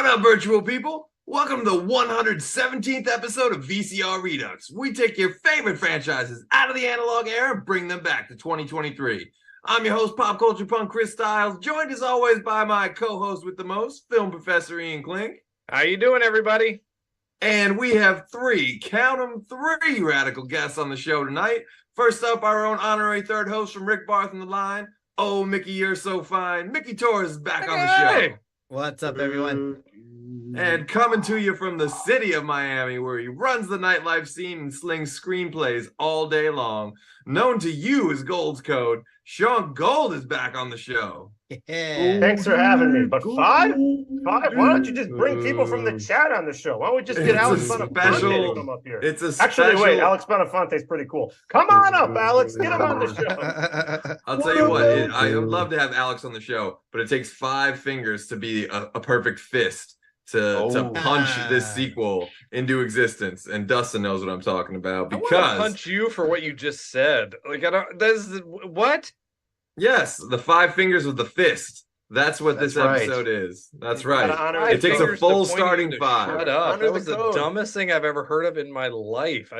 What up, virtual people? Welcome to the 117th episode of VCR Redux. We take your favorite franchises out of the analog era and bring them back to 2023. I'm your host, pop culture punk Chris Stiles, joined as always by my co-host with the most, film professor Ian Klink. How you doing, everybody? And we have count them, three radical guests on the show tonight. First up, our own honorary third host from Rick Barth in the line. Oh, Mickey, you're so fine. Mickey Torres is back on the show. What's up, everyone? And coming to you from the city of Miami, where he runs the nightlife scene and slings screenplays all day long, known to you as Gold's Code, Shaun Gold is back on the show. Yeah. Thanks for having me. But five? Why don't you just bring people from the chat on the show? Why don't we just get Alex Bonafonte to come up here? Actually, wait, Alex Bonafonte's pretty cool. Come on up, Alex. Get him on the show. I'll tell you what, I would love to have Alex on the show, but it takes 5 fingers to be a perfect fist to punch this sequel into existence. And Dustin knows what I'm talking about, because I want to punch you for what you just said. Like, I don't. What? Yes, the 5 fingers of the fist. That's what this episode is. That's right. It takes a full starting 5. Shut up. That was the dumbest thing I've ever heard of in my life.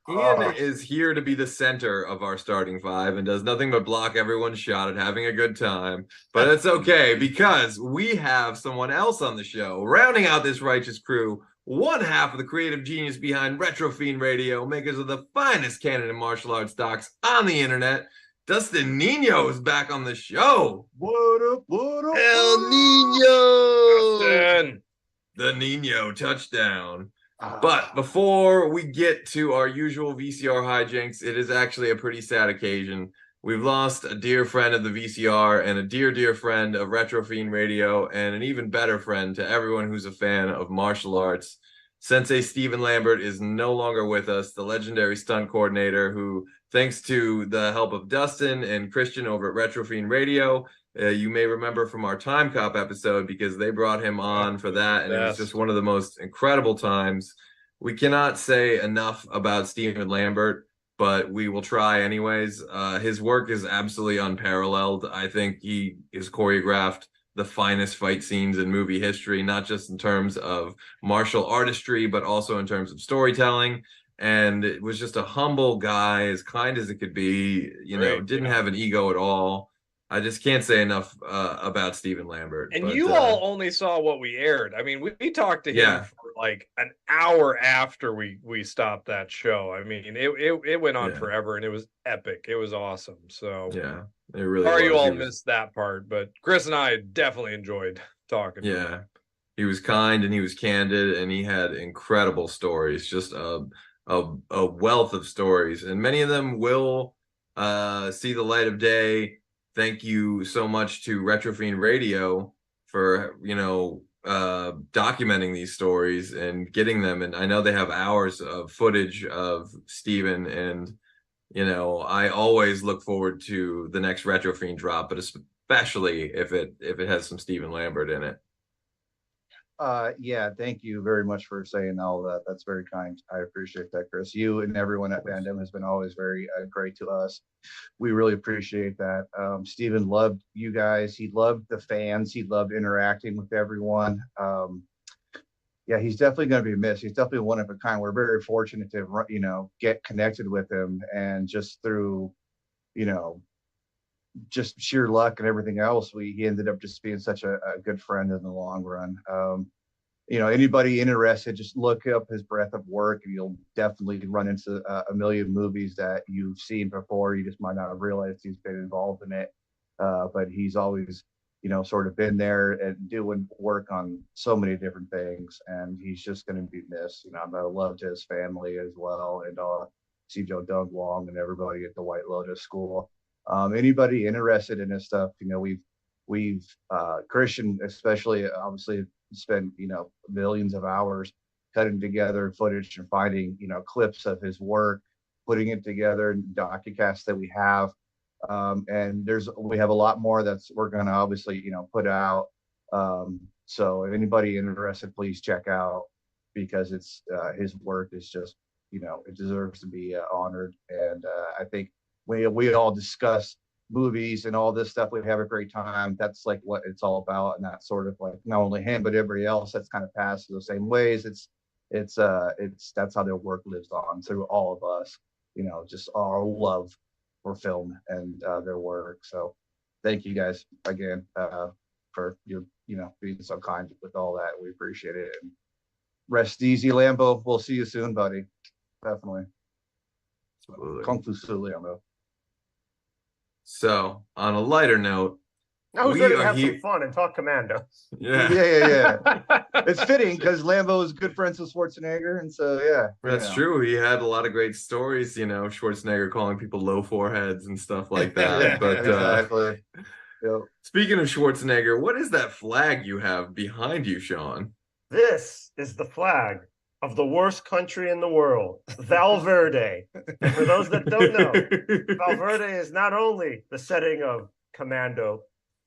Ian is here to be the center of our starting 5 and does nothing but block everyone's shot at having a good time. But it's okay, because we have someone else on the show, rounding out this righteous crew, one half of the creative genius behind Retro Fiend Radio, makers of the finest canon and martial arts docs on the internet. Dustin Nino is back on the show. What up? El Nino! Dustin. The Nino touchdown. But before we get to our usual VCR hijinks, it is actually a pretty sad occasion. We've lost a dear friend of the VCR and a dear friend of Retro Fiend Radio, and an even better friend to everyone who's a fan of martial arts. Sensei Stephen Lambert is no longer with us, the legendary stunt coordinator who, thanks to the help of Dustin and Christian over at Retro Fiend Radio, you may remember from our Time Cop episode, because they brought him on for that, and it was just one of the most incredible times. We cannot say enough about Stephen Lambert, but we will try anyways. His work is absolutely unparalleled. I think he is choreographed the finest fight scenes in movie history, not just in terms of martial artistry, but also in terms of storytelling. And it was just a humble guy, as kind as it could be, didn't have an ego at all. I just can't say enough about Stephen Lambert. And you all only saw what we aired. I mean, we talked to him for like an hour after we stopped that show. I mean, it went on forever, and it was epic. It was awesome. So yeah, it really sorry you all missed that part, but Chris and I definitely enjoyed talking to him. He was kind and he was candid, and he had incredible stories, just a wealth of stories, and many of them will see the light of day. Thank you so much to Retro Fiend Radio for, documenting these stories and getting them. And I know they have hours of footage of Steven, and, I always look forward to the next Retro Fiend drop, but especially if it has some Stephen Lambert in it. Thank you very much for saying all that. That's very kind. I appreciate that, Chris. You and everyone at Fandom has been always very great to us. We really appreciate that. Stephen loved you guys. He loved the fans. He loved interacting with everyone. He's definitely going to be missed. He's definitely one of a kind. We're very fortunate to, get connected with him, and just through, just sheer luck and everything else, he ended up just being such a good friend in the long run. Anybody interested, just look up his breadth of work, and you'll definitely run into a million movies that you've seen before. You just might not have realized he's been involved in it, but he's always sort of been there and doing work on so many different things, and he's just going to be missed. I'm a love to his family as well, and see Joe Doug Wong and everybody at the White Lotus School. Anybody interested in this stuff, we've Christian especially obviously spent millions of hours cutting together footage and finding clips of his work, putting it together in docucasts that we have, and we have a lot more we're going to obviously put out. So if anybody interested, please check out, because it's his work is just it deserves to be honored. And I think we all discuss movies and all this stuff. We have a great time. That's like what it's all about. And that's sort of like not only him, but everybody else that's kind of passed through the same ways. It's that's how their work lives on through all of us, just our love for film and their work. So thank you guys again for your, being so kind with all that. We appreciate it. And rest easy, Lambo. We'll see you soon, buddy. Definitely. Kung Fu Su, Lambo. So, on a lighter note, I was ready to have some fun and talk Commando. Yeah. It's fitting because Lambo is good friends with Schwarzenegger, and so that's true. He had a lot of great stories. Schwarzenegger calling people low foreheads and stuff like that. But exactly. Yep. Speaking of Schwarzenegger, what is that flag you have behind you, Shaun? This is the flag of the worst country in the world, Valverde. And for those that don't know, Valverde is not only the setting of Commando,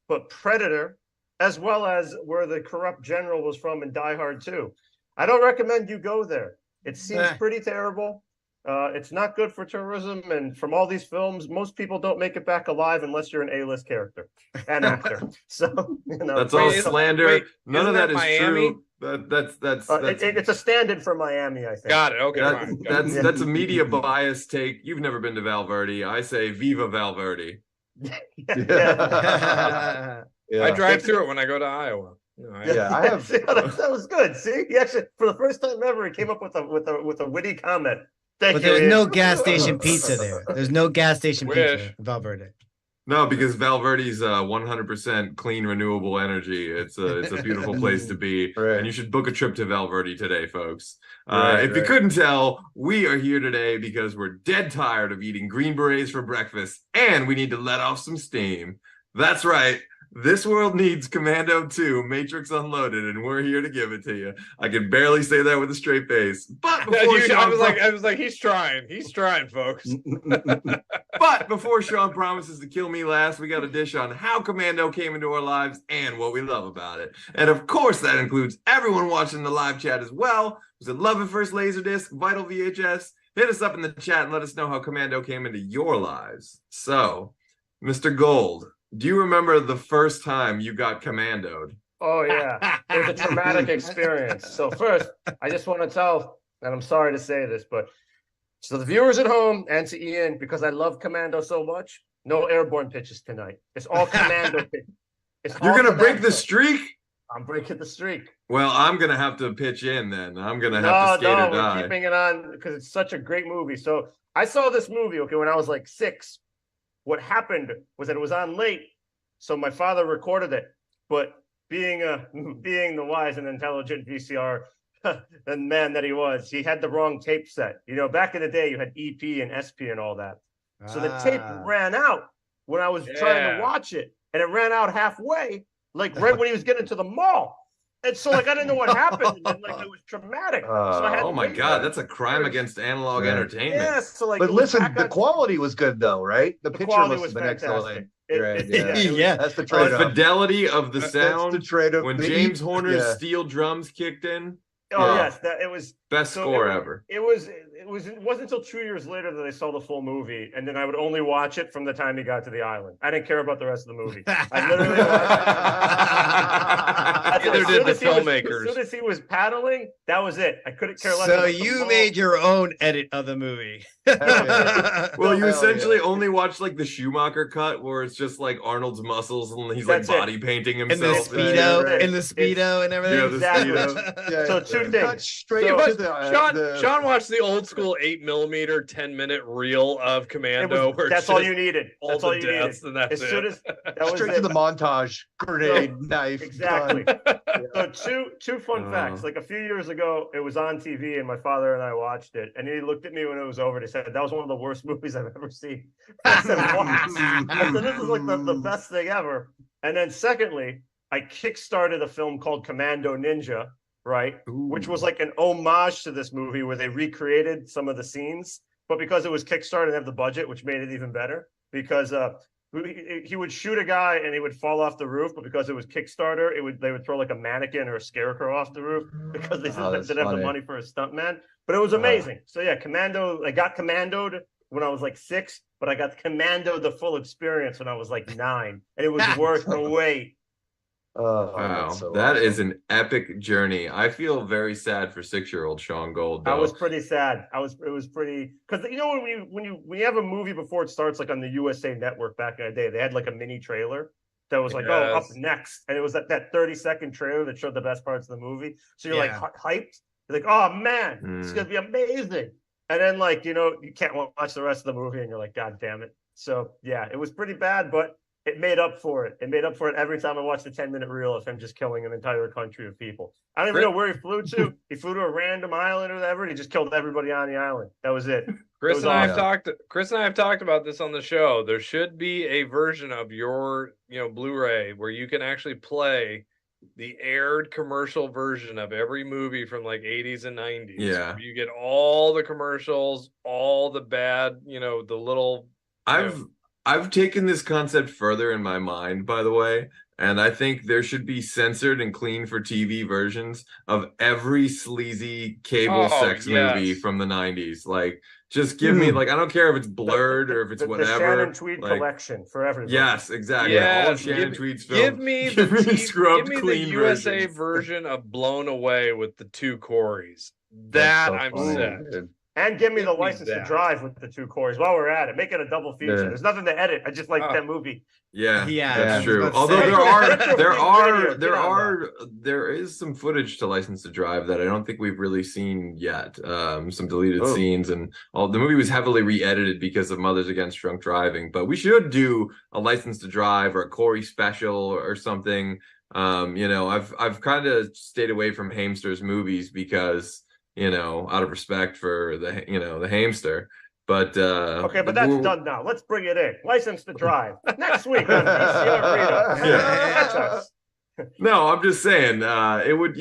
but Predator, as well as where the corrupt general was from in Die Hard 2. I don't recommend you go there. It seems pretty terrible. It's not good for tourism, and from all these films, most people don't make it back alive unless you're an A-list character and actor. So that's all slander. None of that is Miami? True. That's it's a stand-in for Miami, I think. Got it. Okay, that's a media bias take. You've never been to Valverde. I say Viva Valverde. I drive through it when I go to Iowa. I have. that was good. See, he actually, for the first time ever, he came up with a witty comment. But there's no gas station pizza there. There's no gas station pizza in Valverde. No, because Valverde's 100% clean, renewable energy. It's a beautiful place to be, and you should book a trip to Valverde today, folks. If you couldn't tell, we are here today because we're dead tired of eating Green Berets for breakfast, and we need to let off some steam. That's right. This world needs Commando 2, Matrix Unloaded, and we're here to give it to you. I can barely say that with a straight face. But before I was like, he's trying, folks. But before Shaun promises to kill me last, we got a dish on how Commando came into our lives and what we love about it. And of course, that includes everyone watching the live chat as well. Was it Love at First Laserdisc, Vital VHS? Hit us up in the chat and let us know how Commando came into your lives. So, Mr. Gold, do you remember the first time you got commandoed? Oh, yeah. It was a traumatic experience. So first, I just want to tell, and I'm sorry to say this, but so the viewers at home and to Ian, because I love Commando so much, no airborne pitches tonight. It's all Commando pitches. You're going to break the streak? I'm breaking the streak. Well, I'm going to have to pitch in then. I'm going to have to skate or die. We're keeping it on because it's such a great movie. So I saw this movie, when I was like 6. What happened was that it was on late, so my father recorded it. But being the wise and intelligent VCR and man that he was, he had the wrong tape set. Back in the day, you had EP and SP and all that. So the tape ran out when I was trying to watch it, and it ran out halfway, like right when he was getting to the mall. And so, I didn't know what happened. And, it was traumatic. So I had oh my God, that's a crime against analog entertainment. Yeah, so but listen, the quality was good though, right? The picture must have been excellent. Yeah, that's the trade-off. The fidelity of the sound. That's the trade-off. When James Horner's steel drums kicked in. Oh yes, it was best score ever. It wasn't until 2 years later that I saw the full movie, and then I would only watch it from the time he got to the island. I didn't care about the rest of the movie. I literally watched Neither did the filmmakers. As soon as he was paddling, that was it. I couldn't care less. So you made your own edit of the movie. Well, you essentially only watch the Schumacher cut, where it's just Arnold's muscles and he's body painting himself in the speedo and everything. Yeah, exactly. So two things. Shaun watched the old school 8mm 10-minute reel of Commando. That's all you needed. That's all you needed. And that's as soon as that was straight to the montage, grenade, knife. Exactly. So two fun facts. A few years ago, it was on TV, and my father and I watched it, and he looked at me when it was over. And he said, "That was one of the worst movies I've ever seen." I said, "Wow." So this is the best thing ever. And then secondly, I kickstarted a film called Commando Ninja, right? Ooh. Which was an homage to this movie where they recreated some of the scenes, but because it was Kickstarter, they have the budget, which made it even better because he would shoot a guy and he would fall off the roof, but because it was Kickstarter, they would throw a mannequin or a scarecrow off the roof because they didn't have the money for a stuntman. But it was amazing. So yeah, Commando, I got commandoed when I was like 6, but I got Commando the full experience when I was like 9, and it was worth the wait. Wow, that is an epic journey. I feel very sad for 6-year-old Shaun Gold, though. I was pretty sad. It was pretty, because you know when you have a movie before it starts, like on the USA Network back in the day, they had like a mini trailer that was like, oh, up next, and it was that 30-second trailer that showed the best parts of the movie. So you're like hyped. You're like, oh man, it's gonna be amazing. And then like you can't watch the rest of the movie, and you're like, God damn it. So yeah, it was pretty bad, but it made up for it. It made up for it every time I watched the 10-minute reel of him just killing an entire country of people. I don't even know where he flew to. He flew to a random island or whatever, and he just killed everybody on the island. That was it. Chris and I have talked about this on the show. There should be a version of your, Blu-ray where you can actually play the aired commercial version of every movie from like 80s and 90s. Yeah. You get all the commercials, all the bad, the little. I've taken this concept further in my mind, by the way, and I think there should be censored and clean for TV versions of every sleazy cable sex movie from the 90s. Like, just give me, like, I don't care if it's blurred or if it's whatever. The Shannon Tweed collection for everybody. Yes, exactly. Yes, all of Shannon Tweed's films. Give me the USA version of Blown Away with the 2 Corys. I'm set. And give me the License to Drive with the 2 Corys while we're at it. Make it a double feature. Yeah. There's nothing to edit. I just like that movie. Yeah, that's true. Although there is some footage to License to Drive that I don't think we've really seen yet. Some deleted scenes, and the movie was heavily re-edited because of Mothers Against Drunk Driving. But we should do a License to Drive or a Corey special or something. I've kind of stayed away from Hamster's movies because, out of respect for the hamster. But okay, but that's done now. Let's bring it in. License to Drive next week on VCR Redux. That's us. No, I'm just saying it would.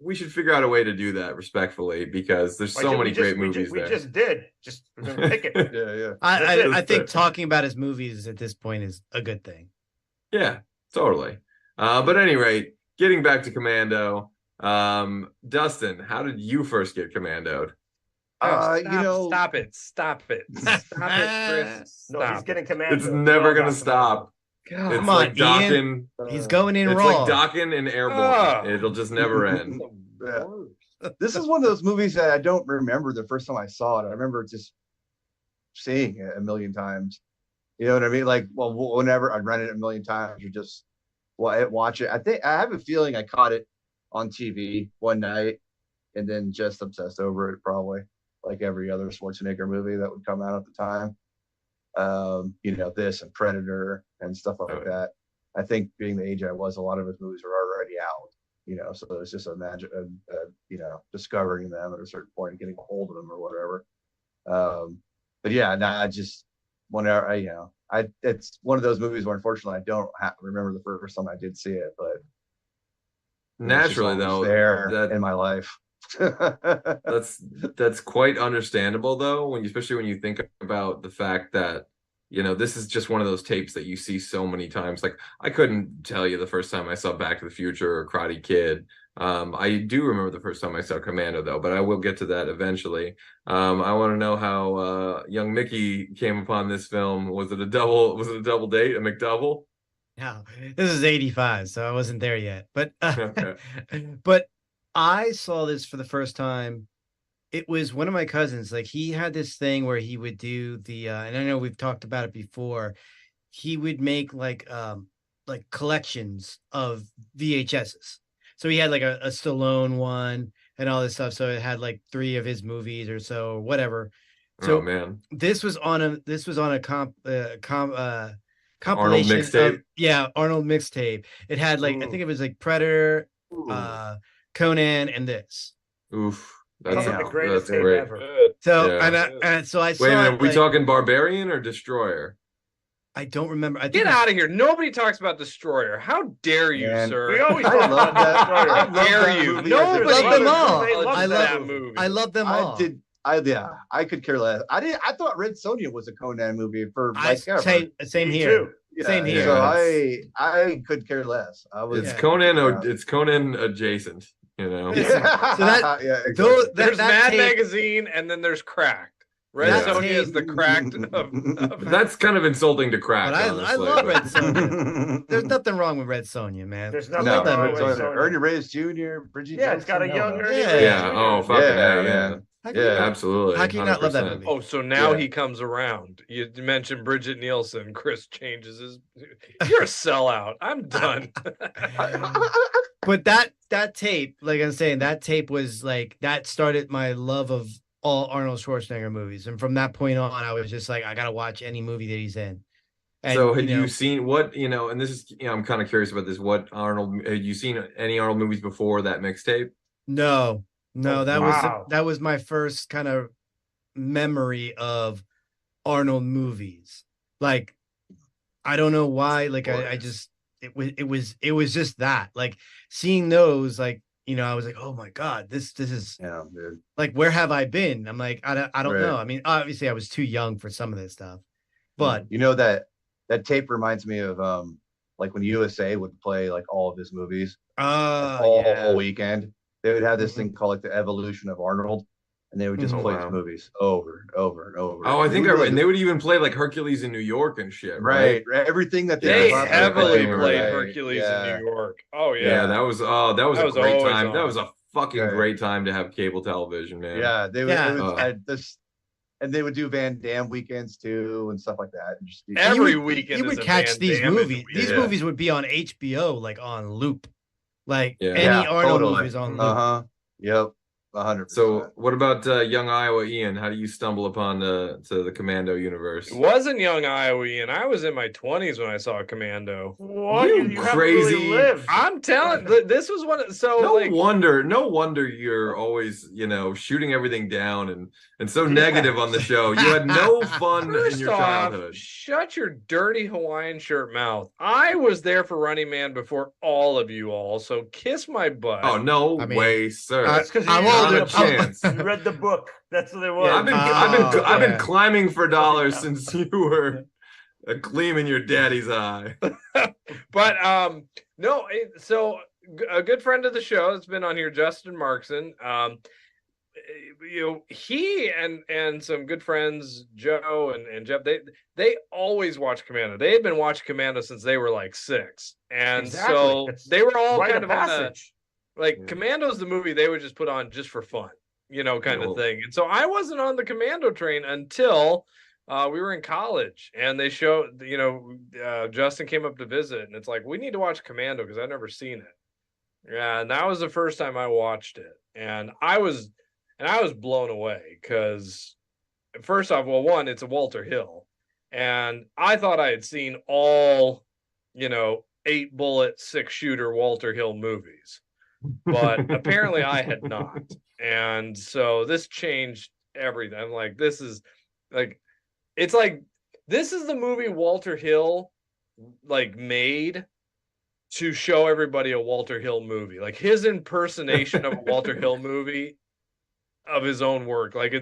We should figure out a way to do that respectfully because there's so many great movies there. We just did. Just pick it. Yeah. I think talking about his movies at this point is a good thing. Yeah, totally. But at any rate, getting back to Commando. Dustin, how did you first get commandoed? Stop it, Chris. No, he's getting commanded. It's never gonna stop. God, it's like docking. He's going in it's raw. Like docking and airborne. It'll just never end. This is one of those movies that I don't remember the first time I saw it. I remember just seeing it a million times. You know what I mean? Like, whenever I'd rent it a million times, you just watch it. I have a feeling I caught it on TV one night and then just obsessed over it, probably like every other Schwarzenegger movie that would come out at the time. This and Predator and stuff like that. I think being the age I was, a lot of his movies were already out, so it was just a magic, discovering them at a certain point and getting a hold of them or whatever. But yeah, I just, whenever it's one of those movies where unfortunately I don't remember the first time I did see it, but naturally though in my life. that's quite understandable though, especially when you think about the fact that this is just one of those tapes that you see so many times. Like, I couldn't tell you the first time I saw Back to the Future or Karate Kid. I do remember the first time I saw Commando though, but I will get to that eventually. I want to know how young Mickey came upon this film. Was it a double date, a McDouble? No, this is 85, so I wasn't there yet. But okay. But I saw this for the first time. It was one of my cousins. Like, he had this thing where he would do the and I know we've talked about it before. He would make like collections of VHSs. So he had like a Stallone one and all this stuff. So it had like 3 of his movies or so, or whatever. So this was on a compilation. Arnold mixtape. Arnold mixtape. It had like, I think it was like Predator, Conan, and this. Oof, that's the greatest tape ever. So and so I saw. Wait a minute, we talking Barbarian or Destroyer? I don't remember. Get out of here! Nobody talks about Destroyer. How dare you, sir? We always talk about Destroyer. How dare you? Nobody love them all. I love that movie. I love them all. I could care less. I thought Red Sonja was a Conan movie for same here. Yeah, same here. So I could care less. It's Conan. It's Conan adjacent. So that, exactly. There's Mad Magazine, and then there's Cracked. Red Sonja is the cracked of That's kind of insulting to crack. But I love Red Sonja. There's nothing wrong with Red Sonja, man. There's nothing wrong with Red Sonja. Ernie Reyes Jr., Bridget. Yeah, it's got a young Ernie Reyes. Yeah. Oh, fuck yeah. Absolutely. How can you not love that movie? Oh, so now he comes around. You mentioned Bridget Nielsen. Chris changes his. You're a sellout. I'm done. But that tape, like I'm saying, that tape was like that started my love of all Arnold Schwarzenegger movies, and from that point on, I was just like, I gotta watch any movie that he's in. And, so had you seen what and this is I'm kind of curious about this. What Arnold had you seen any Arnold movies before that mixtape? No, that was my first kind of memory of Arnold movies. Like, I don't know why. Like, I just it was just that. Like, seeing those, like, I was like, oh my god, this is dude. Like, where have I been? I'm like, I don't know. I mean, obviously, I was too young for some of this stuff, but that tape reminds me of like when USA would play like all of his movies all weekend. They would have this thing called like the Evolution of Arnold, and they would just play his movies over and over and over. Oh, I think and they would even play like Hercules in New York and shit. Right. Everything that they heavily played Hercules in New York. Oh yeah. That was a great time. That was a fucking great time to have cable television, man. Yeah, they would and they would do Van Damme weekends too and stuff like that. And just every weekend you would catch these movies. These movies would be on HBO like on loop. Like any Arnold movies on loop. Yep. 100%. So what about young Iowa Ian? How do you stumble upon to the Commando universe? It wasn't young Iowa Ian. I was in my 20s when I saw Commando. What? You crazy? Really I'm telling. This was one. So no wonder you're always shooting everything down and so negative on the show. You had no fun in your childhood. Shut your dirty Hawaiian shirt mouth. I was there for Running Man before all of you all. So kiss my butt. Oh no way, sir. That's because a chance. You read the book. That's what it was. I've been climbing for dollars since you were a gleam in your daddy's eye. But no. So a good friend of the show that's been on here, Justin Markson. He and some good friends, Joe and Jeff. They always watch Commando. They had been watching Commando since they were like 6, and so they were all kind of on a. Like, Commando's the movie they would just put on just for fun, kind of thing. And so I wasn't on the Commando train until we were in college, and they showed, Justin came up to visit, and it's like, we need to watch Commando because I've never seen it. Yeah, and that was the first time I watched it, and I was blown away because, first off, well, one, it's a Walter Hill, and I thought I had seen all, 8-bullet 6-shooter Walter Hill movies. But apparently I had not. And so this changed everything. I'm like, this is the movie Walter Hill made to show everybody a Walter Hill movie. Like, his impersonation of a Walter Hill movie of his own work. Like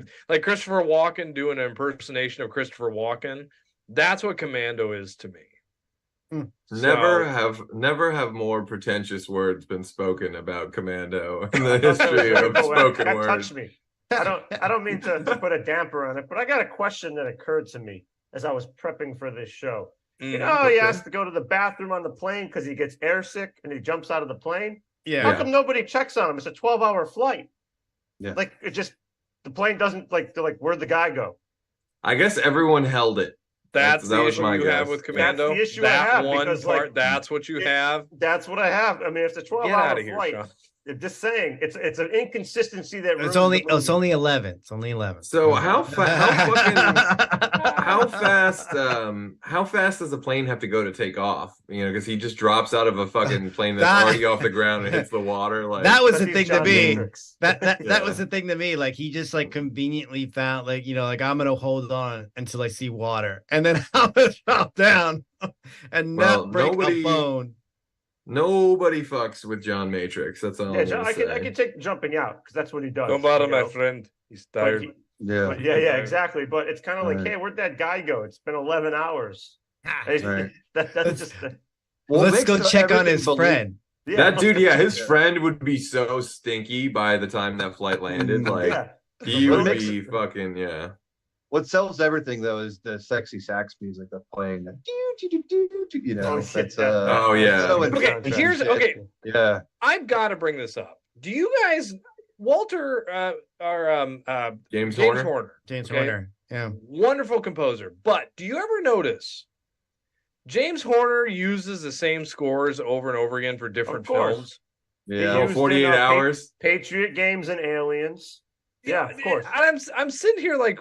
Christopher Walken doing an impersonation of Christopher Walken. That's what Commando is to me. Never have more pretentious words been spoken about Commando in the history of spoken that words. Touched me. I don't mean to put a damper on it, but I got a question that occurred to me as I was prepping for this show. He has to go to the bathroom on the plane because he gets airsick and he jumps out of the plane. Yeah. How come nobody checks on him? It's a 12-hour flight. Yeah. Like, the plane doesn't they're like, where'd the guy go? I guess everyone held it. That's the issue you have with Commando. That's the issue I have, one because, part. That's what you have. That's what I have. I mean, it's a 12-hour flight. Shaun. Just saying, it's an inconsistency that it's only 11. It's only 11. So how fast does the plane have to go to take off? Because he just drops out of a fucking plane that's already off the ground and hits the water. Like, that was the thing to me. That was the thing to me. Like, he just conveniently found I'm gonna hold on until I see water, and then I'm gonna drop down and not break a bone. Nobody fucks with John Matrix. That's all. Yeah, I can take jumping out because that's what he does. Don't bother my friend. He's tired. Yeah, exactly. But it's kind of like, hey, where'd that guy go? It's been 11 hours. Right. That's just. Let's go check on his friend. Yeah. That dude, his friend would be so stinky by the time that flight landed. Like, he would be fucking What sells everything though is the sexy sax music that's playing. You know, that's oh yeah. So okay. Yeah, I've got to bring this up. Do you guys, Walter, James Horner? James Horner, yeah, wonderful composer. But do you ever notice James Horner uses the same scores over and over again for different films? Yeah, 48 hours. Patriot Games and Aliens. Yeah, of course. I'm sitting here like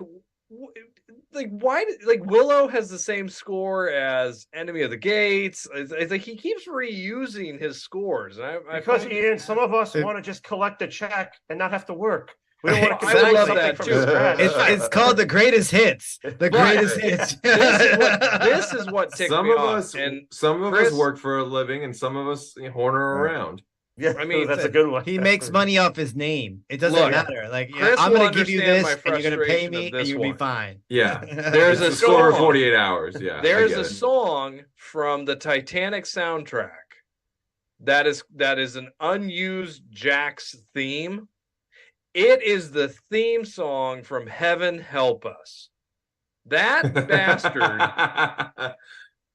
why? Like Willow has the same score as Enemy of the Gates. It's like he keeps reusing his scores. Because Ian, some of us want to just collect a check and not have to work. We don't want to I love something that from too. scratch. It's called the greatest hits. The greatest hits. This is what ticked me off. And some of us work for a living, and some of us Horner around. Yeah, I mean that's a good one. He makes money off his name. It doesn't matter. Like I'm going to give you this, and you're going to pay me, and you'll be fine. Yeah, there's a score of 48 hours. Yeah, there's a song from the Titanic soundtrack that is an unused Jax theme. It is the theme song from Heaven Help Us. That bastard.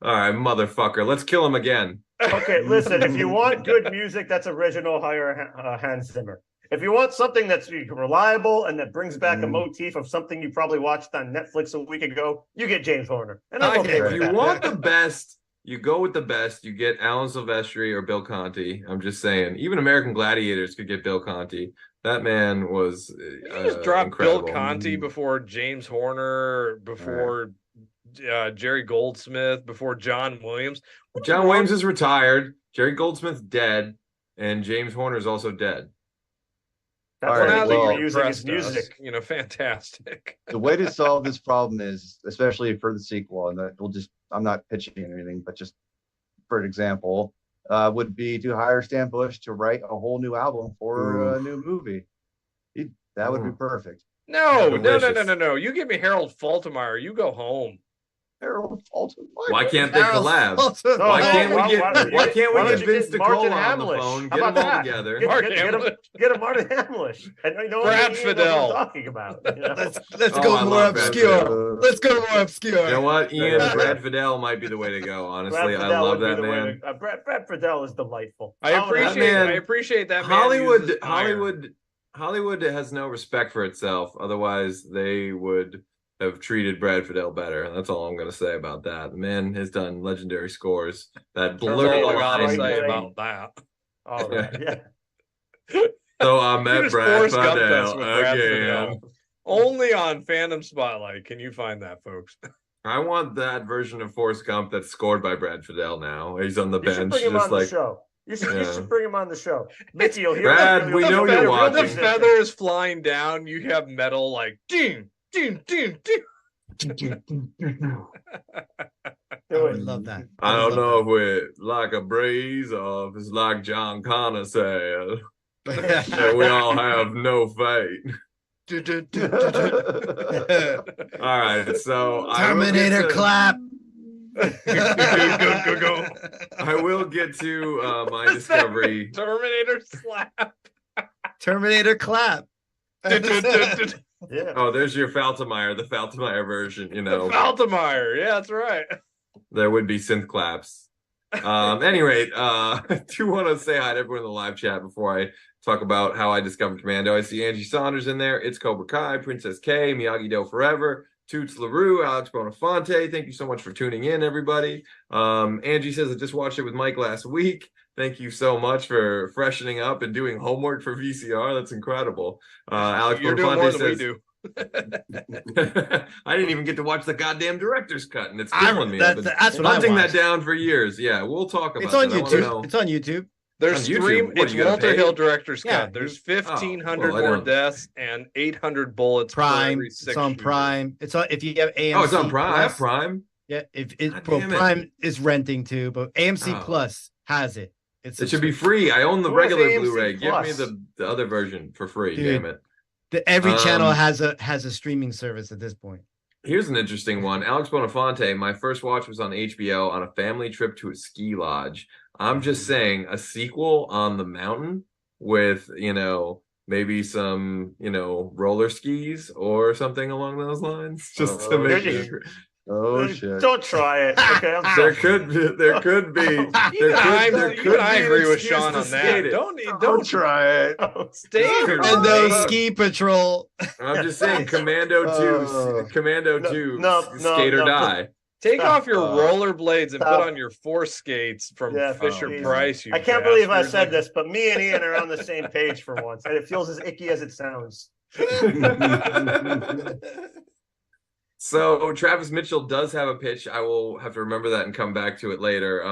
All right, motherfucker. Let's kill him again. Okay, listen, if you want good music that's original, hire Hans Zimmer. If you want something that's reliable and that brings back a motif of something you probably watched on Netflix a week ago, you get James Horner. And I'm okay with that. If you want the best, you go with the best. You get Alan Silvestri or Bill Conti. I'm just saying. Even American Gladiators could get Bill Conti. That man was you just dropped incredible. Bill Conti before James Horner, before Jerry Goldsmith, before John Williams. John Williams is retired. Jerry Goldsmith's dead, and James Horner's also dead. That's now that you're using his music. You know, fantastic. The way to solve this problem is, especially for the sequel, and that I'm not pitching anything, but just for an example, would be to hire Stan Bush to write a whole new album for a new movie. That would be perfect. No. You give me Harold Faltermeyer. You go home. Harold Faltermeyer. Why can't they collab? Why can't we get Vince DiCola on the phone? Get them all together. Get a Martin Hamlish. And perhaps Fidel. Talking about. You know? Let's go more obscure. Let's go more obscure. You know what, Ian? Brad Fidel might be the way to go. Honestly, I love that man. Brad Fidel is delightful. I appreciate that. Hollywood has no respect for itself. Otherwise, they would have treated Brad Fidel better. That's all I'm going to say about that. The man has done legendary scores that blur the line. Say about that. All right, yeah. So I met Brad Fidel again. Only on Fandom Spotlight can you find that, folks. I want that version of Forrest Gump that's scored by Brad Fidel now. He's on the bench. Bring him on the show. You should bring him on the show. Mickey, you'll hear Brad, we know you're watching. When the feather is flying down, you have metal like ding, ding, ding, ding. I would love that. I don't know if we're like a breeze or if it's like John Connor said. That we all have no fate. All right, so Terminator clap. Go. I will get to my discovery. Terminator slap. Terminator clap. Yeah. Oh, there's your Faltermeyer, the Faltermeyer version, you know. Faltermeyer, yeah, that's right. There would be synth claps. Any rate, I do want to say hi to everyone in the live chat before I talk about how I discovered Commando. I see Angie Saunders in there. It's Cobra Kai, Princess K, Miyagi-Do Forever, Toots LaRue, Alex Bonafonte. Thank you so much for tuning in, everybody. Angie says, I just watched it with Mike last week. Thank you so much for freshening up and doing homework for VCR. That's incredible. Alex Bonafonte says, we do. I didn't even get to watch the goddamn director's cut, and it's killing me. That's what I'm hunting that down for years. Yeah, we'll talk about it. It's on YouTube. It's on YouTube. There's it's Walter Hill director's cut. There's 1,500 more deaths and 800 bullets. Prime. It's on Prime. It's on if you have AMC. Oh, it's on Prime. I have Prime. Yeah, Prime is renting too, but AMC Plus has it. It should be free. I own the regular Blu-ray. Give me the other version for free. Dude, damn it. Every channel has a streaming service at this point. Here's an interesting one. Alex Bonafonte, my first watch was on HBO on a family trip to a ski lodge. I'm just saying, a sequel on the mountain with, maybe some, roller skis or something along those lines, just to make sure. Oh shit! Don't try it. Okay, there could be. Even I agree with Shaun on that. Don't try it. Stay Commando Ski Patrol. I'm just saying, Commando 2, skate or die. Take off your rollerblades and put on your 4 skates from Fisher Price. I can't believe I said this, but me and Ian are on the same page for once, and it feels as icky as it sounds. So Travis Mitchell does have a pitch. I will have to remember that and come back to it later.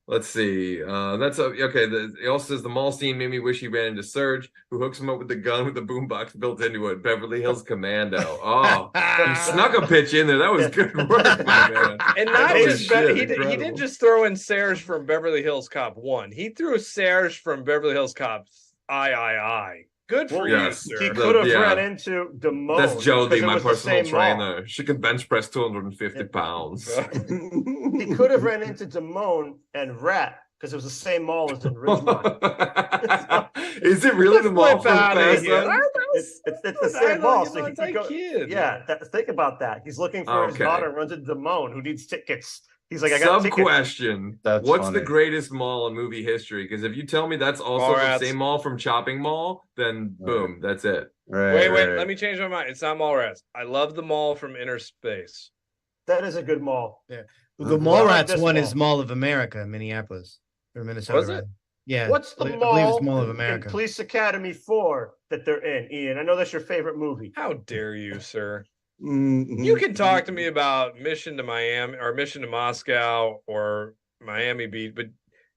Let's see. Okay. He also says the mall scene made me wish he ran into Surge, who hooks him up with the gun with the boombox built into it. Beverly Hills Commando. Oh, he snuck a pitch in there. That was good work, my man. And not just he didn't just throw in Serge from Beverly Hills Cop 1. He threw Serge from Beverly Hills Cop I. Good for you, sir. He could have run into Damone. That's Jody, my personal trainer. She can bench press 250 pounds. He could have ran into Damone and Rat because it was the same mall as in Ridgemont. Is it really the mall from Fandom? It's the same mall. So he can go. Think about that. He's looking for his daughter, runs into Damone, who needs tickets. He's like, I got tickets. Question. What's the greatest mall in movie history? Because if you tell me that's also the same mall from Chopping Mall, then boom, that's it. Wait, let me change my mind. It's not Mallrats. I love the mall from Inner Space. That is a good mall. Yeah. The Mallrats one is Mall of America in Minneapolis or Minnesota. Was it? Yeah. What's the mall? I believe it's Mall of America. In Police Academy 4 that they're in, Ian? I know that's your favorite movie. How dare you, sir? You can talk to me about Mission to Miami or Mission to Moscow or Miami Beach, but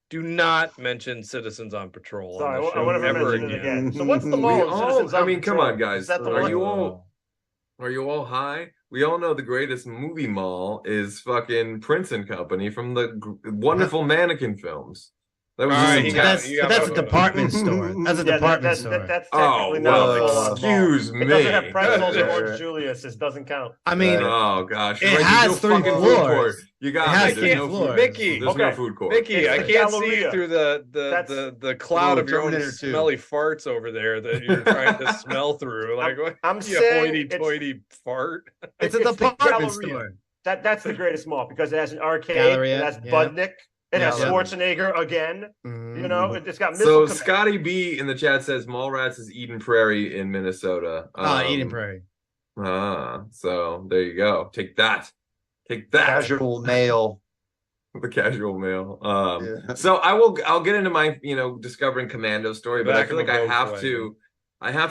do not mention Citizens on Patrol. Sorry, on the show I want to ever mention it again. So what's the mall? Come on, guys. Are you all high? We all know the greatest movie mall is fucking Prince and Company from the wonderful Mannequin films. That was that's a department store. That's a department store. That's technically not excuse me. It doesn't have pretzels or Orange Julius. It doesn't count. I mean, oh gosh, it has 3 floors. You got there's no food. Mickey, there's no food court. Mickey, I can't see through the cloud of your own smelly farts over there that you're trying to smell through. Like, I'm saying, hoity-toity fart. It's a department store. That's the greatest mall because it has an arcade. It has Budnick. It has Schwarzenegger again. It's got So Scotty B in the chat says Mallrats is Eden Prairie in Minnesota. Eden Prairie. So there you go. Take that. Casual mail. The casual mail. So I'll get into my discovering Commando story, but I feel like I have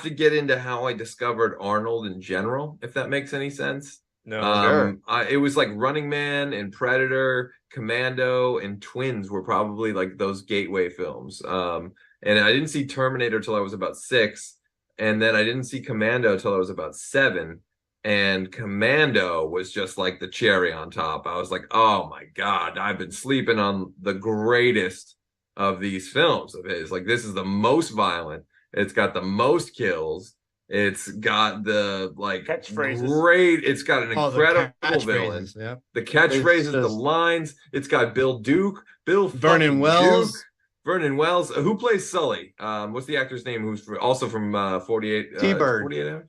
to get into how I discovered Arnold in general, if that makes any sense. No, it was like Running Man and Predator, Commando, and Twins were probably like those gateway films. And I didn't see Terminator till I was about 6, and then I didn't see Commando till I was about 7. And Commando was just like the cherry on top. I was like, oh my God, I've been sleeping on the greatest of these films of his. Like, this is the most violent. It's got the most kills. It's got the catchphrases. Great. It's got an incredible villain. Yeah. The catchphrases, the lines. It's got Bill Duke, Vernon Wells. Duke, Vernon Wells. Who plays Sully? What's the actor's name? Who's also from 48? T-Bird. 48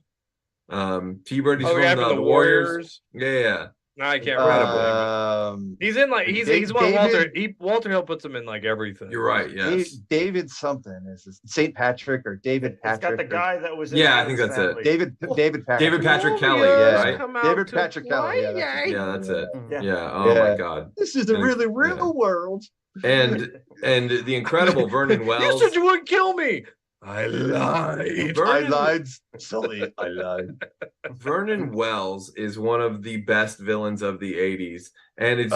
Hours. T-Bird. He's from the Warriors. Yeah. No, I can't remember. He's in he's one David, Walter Hill puts him in like everything. You're right. Yes. David something is St. Patrick or David Patrick. It's got the guy that was. I think that's it. David Patrick. David Patrick Kelly. Right. David Patrick Kelly. Yeah, that's it. Yeah. Oh my God. This is a really real world. And the incredible Vernon Wells. You said you wouldn't kill me. I lied. I lied. Sully, I lied. Vernon Wells is one of the best villains of the 80s. And it's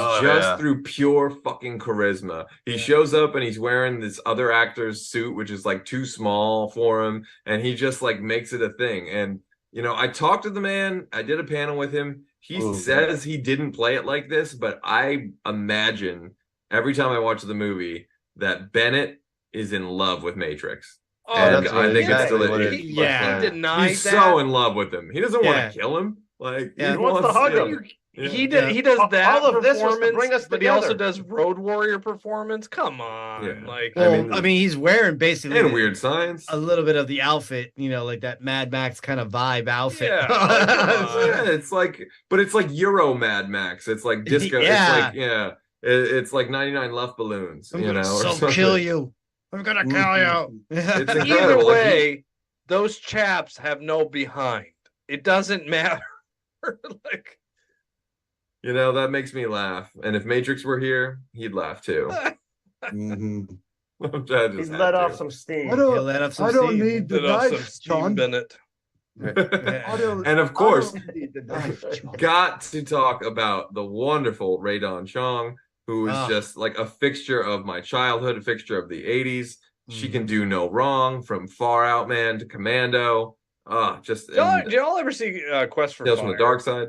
through pure fucking charisma. He shows up and he's wearing this other actor's suit, which is like too small for him. And he just like makes it a thing. And, I talked to the man. I did a panel with him. He says he didn't play it like this, but I imagine every time I watch the movie that Bennett is in love with Matrix. Oh, and I think it's still he denied he's so in love with him. He doesn't want to kill him. Like he wants to hug him. He does that all of this was to performance, bring us but he together. also does Road Warrior performance. Come on, like I mean, he's wearing basically and Weird Science a little bit of the outfit, like that Mad Max kind of vibe outfit. Yeah, it's like, but it's like Euro Mad Max. It's like disco. Yeah. It's like it's like 99 Luft Balloons. I'm gonna kill you. I'm gonna kill you. It's Either incredible. way, those chaps have no behind. It doesn't matter. Like, that makes me laugh. And if Matrix were here, he'd laugh too. He's let off some steam. I don't need the knife, Sean Bennett. And of course, got to talk about the wonderful Radon Chong, who is just like a fixture of my childhood, a fixture of the 80s. She can do no wrong, from Far Out Man to Commando. Did y'all ever see Quest for Tales Fire? from the Dark Side?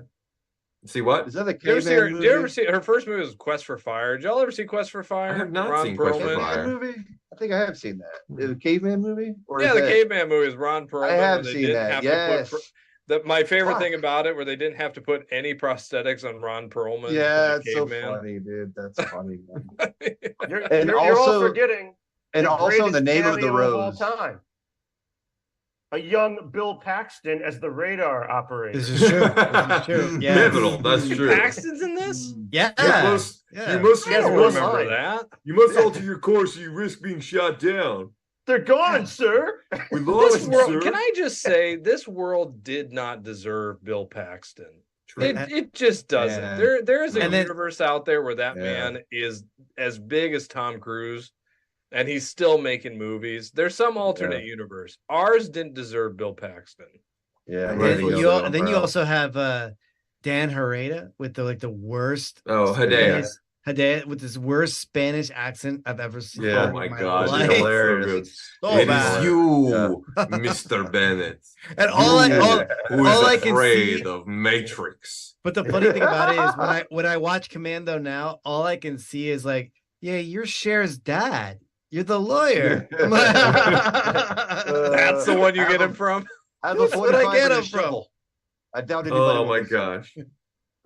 See what? Is that the Did you ever see her first movie was Quest for Fire? Did y'all ever see Quest for Fire? I have not seen Quest for Fire. Movie? I think I have seen that. The caveman movie? The caveman movie is Ron Perlman. I have seen that. Yes. My favorite thing about it, where they didn't have to put any prosthetics on Ron Perlman. Yeah, it's so funny, dude. That's funny. You're all forgetting. And also The Name of the Rose. All time. A young Bill Paxton as the radar operator. This is true. Yeah. Pivotal. That's true. Paxton's in this? Yeah. You must remember that. You must alter your course or you risk being shot down. They're gone, sir. We lost you, sir. Can I just say, this world did not deserve Bill Paxton. It just doesn't. Yeah. There is a universe out there where that man is as big as Tom Cruise, and he's still making movies. There's some alternate universe. Ours didn't deserve Bill Paxton. Yeah. Then you also have Dan Herrera with the worst. Oh, Hedaya with his worst Spanish accent I've ever seen. Yeah. Oh my God, it's hilarious. It is you, Mr. Bennett. And all I can afraid of Matrix. But the funny thing about it is when I watch Commando now, all I can see is like, yeah, you're Cher's dad. You're the lawyer. That's the one you get him from? That's what I get him from. I doubt anybody. Oh my gosh.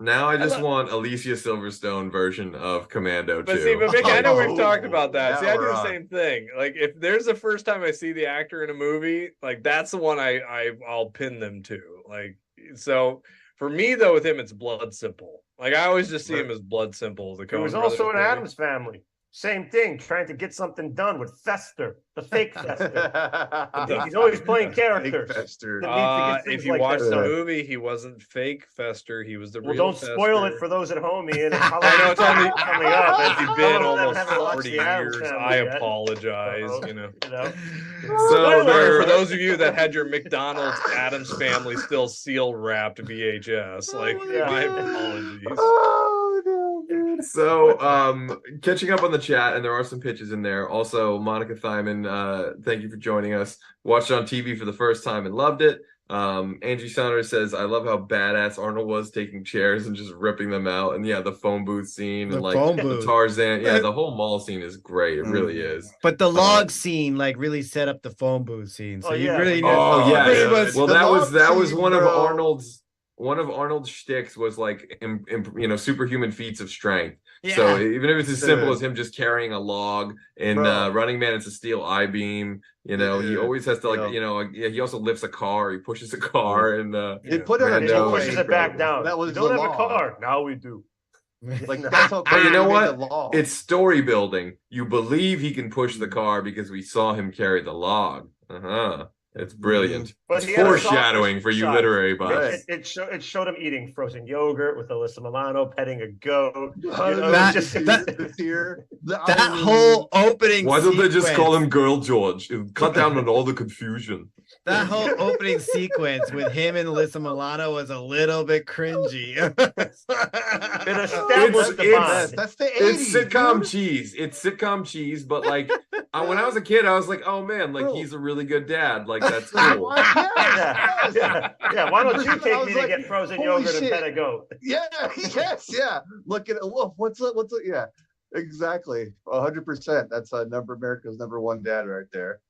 Now I just want Alicia Silverstone version of Commando too. But see, Mick, I know we've talked about that. See, I do the same thing. Like, if there's the first time I see the actor in a movie, like, that's the one I'll pin them to. Like, so for me though, with him, it's Blood Simple. Like, I always just see him as Blood Simple. He was also in Addams Family. Same thing, trying to get something done with Fester, the fake Fester. He's always playing characters. If you watch the movie, he wasn't fake Fester. He was the real don't Fester. spoil it for those at home, Ian. I know it's only coming up. It's been almost 40 years. I apologize. So for those of you that had your McDonald's Addams Family still seal wrapped VHS, my apologies. So catching up on the chat, and there are some pitches in there. Also, Monica Thyman, thank you for joining us. Watched it on TV for the first time and loved it. Angie Saunders says, I love how badass Arnold was taking chairs and just ripping them out. And the phone booth scene and the Tarzan. Yeah, the whole mall scene is great. It really is. But the log scene really set up the phone booth scene. So you really well, that was one of Arnold's shticks was superhuman feats of strength. Yeah. So even if it's as simple as him just carrying a log in Running Man, it's a steel I-beam. He always has to he also lifts a car. He pushes a car and he pushes it back down. That was don't have a car. Now we do. Like that's how. But you know what? It's story building. You believe he can push the car because we saw him carry the log. It's brilliant. But it's foreshadowing for you literary buffs. It showed him eating frozen yogurt with Alyssa Milano, petting a goat. That whole opening. Why don't they just call him Girl George? Cut down on all the confusion. That whole opening sequence with him and Alyssa Milano was a little bit cringy. That's the 80s. It's sitcom cheese. It's sitcom cheese, but when I was a kid, I was like, oh man, he's a really good dad. That's cool. Yeah. Why don't you take me to get frozen yogurt and pet a goat? Yeah. Look at what's up? Yeah, exactly. 100%. That's America's number one dad right there.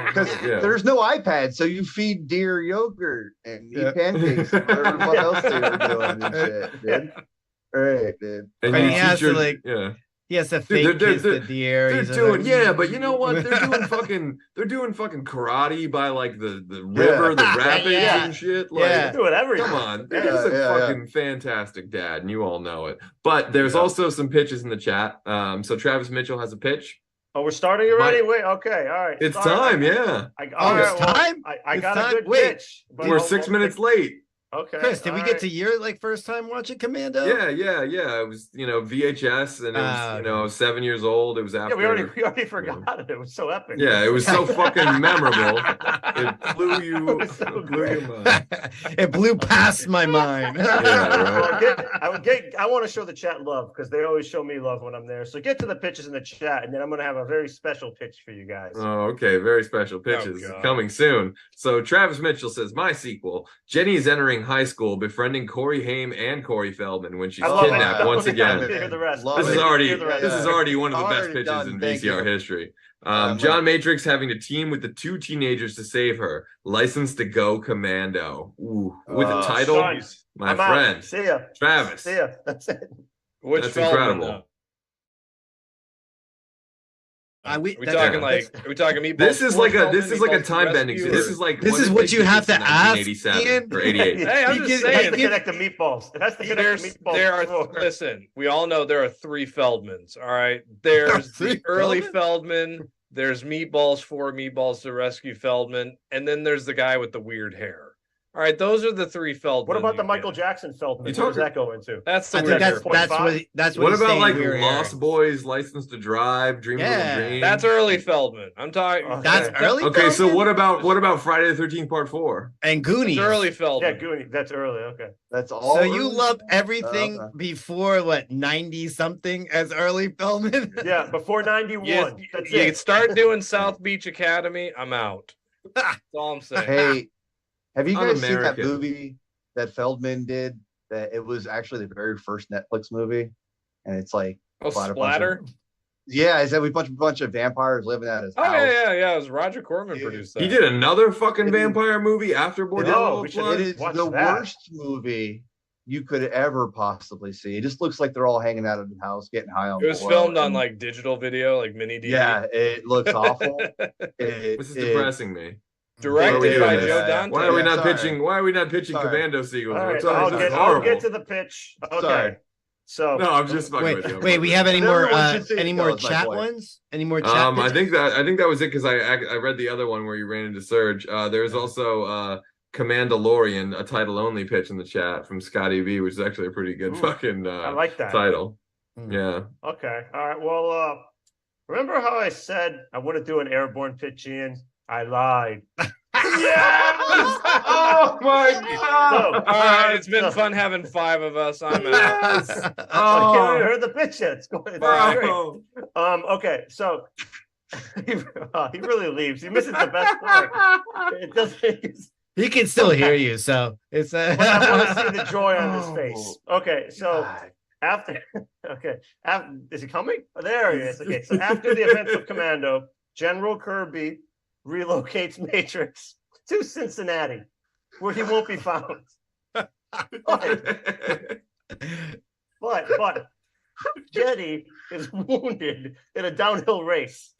Because there's no iPad, so you feed deer yogurt and eat pancakes. Whatever what else they were doing and shit, dude. Right, dude. And he has to like, he has to fake kiss the deer. They're doing, but you know what? They're doing fucking karate by like the river, the rapids and shit. Like, they're doing everything. Come on, he's a fucking fantastic dad, and you all know it. But there's also some pitches in the chat. So Travis Mitchell has a pitch. Oh, we're starting already? Wait, okay, all right. It's time, it's time? I got a good pitch. We're 6 minutes late. Okay. Chris, did we get to your like first time watching Commando? Yeah. It was VHS, and it was 7 years old. It was after. Yeah, we already forgot it. It was so epic. Yeah, it was so fucking memorable. It blew you. It blew your mind. It blew past my mind. I want to show the chat love because they always show me love when I'm there. So get to the pitches in the chat, and then I'm going to have a very special pitch for you guys. Oh, okay. Very special pitches coming soon. So Travis Mitchell says, my sequel, Jenny is entering high school, befriending Corey Haim and Corey Feldman when she's kidnapped once again. This is already one of the best pitches in VCR history. John Matrix having to team with the two teenagers to save her. Licensed to Go Commando. Ooh, with a title, my friend. Out. See ya, Travis. See ya. That's it. That's incredible. Are we talking meatballs? This is like a time bending. This is what you have to ask. 87 or 88. Hey, I'm just saying. It has to connect to meatballs. It has to connect to meatballs. Listen, we all know there are three Feldmans. All right, there's the early Feldman. There's Meatballs 4, Meatballs to Rescue Feldman, and then there's the guy with the weird hair. All right, those are the three Feldman. What about the Michael Jackson Feldman? What does that go into? That's the that's what about like Lost Boys, License to Drive, Dream of Dream? That's early Feldman. I'm talking. That's early. Okay, Feldman? So what about Friday the 13th Part 4 and Goonies? That's early Feldman. Yeah, Goonies. That's early. Okay, that's all. So you love everything before what 90 something as early Feldman? Yeah, before 91. You start doing South Beach Academy. I'm out. That's all I'm saying. Hey. Have you guys seen that movie that Feldman did? That it was actually the very first Netflix movie, and it's like Splatter. Is that we bunch of vampires living at his house? Yeah. It was Roger Corman produced that. He did another fucking vampire movie after Bordello of Blood. It is the worst movie you could ever possibly see. It just looks like they're all hanging out at the house, getting high on. It was filmed on like digital video, like mini DV. Yeah, it looks awful. This is depressing me. Directed by Joe Dante. Why are we not pitching? Why are we not pitching Commando sequels? Right, I'll get to the pitch. Okay. Sorry. So no, I'm just fucking with you. Wait, we have any more chat ones? Any more chat? I think that was it because I read the other one where you ran into Surge. There's also Commandalorian, a title only pitch in the chat from Scotty V, which is actually a pretty good fucking I like that title. Yeah. Okay. All right. Well, remember how I said I wouldn't do an airborne pitch, Ian? I lied. Yes! Oh my god! All right, it's been fun having 5 of us. I'm out. I can't even heard the pitch yet. It's great. Okay, so he really leaves. He misses the best part. It doesn't. He can still hear you, so it's. I want to see the joy on his face. Okay, so. After is he coming? Oh, there he is. Okay, so after the events of Commando, General Kirby relocates Matrix to Cincinnati, where he won't be found. But Jetty is wounded in a downhill race.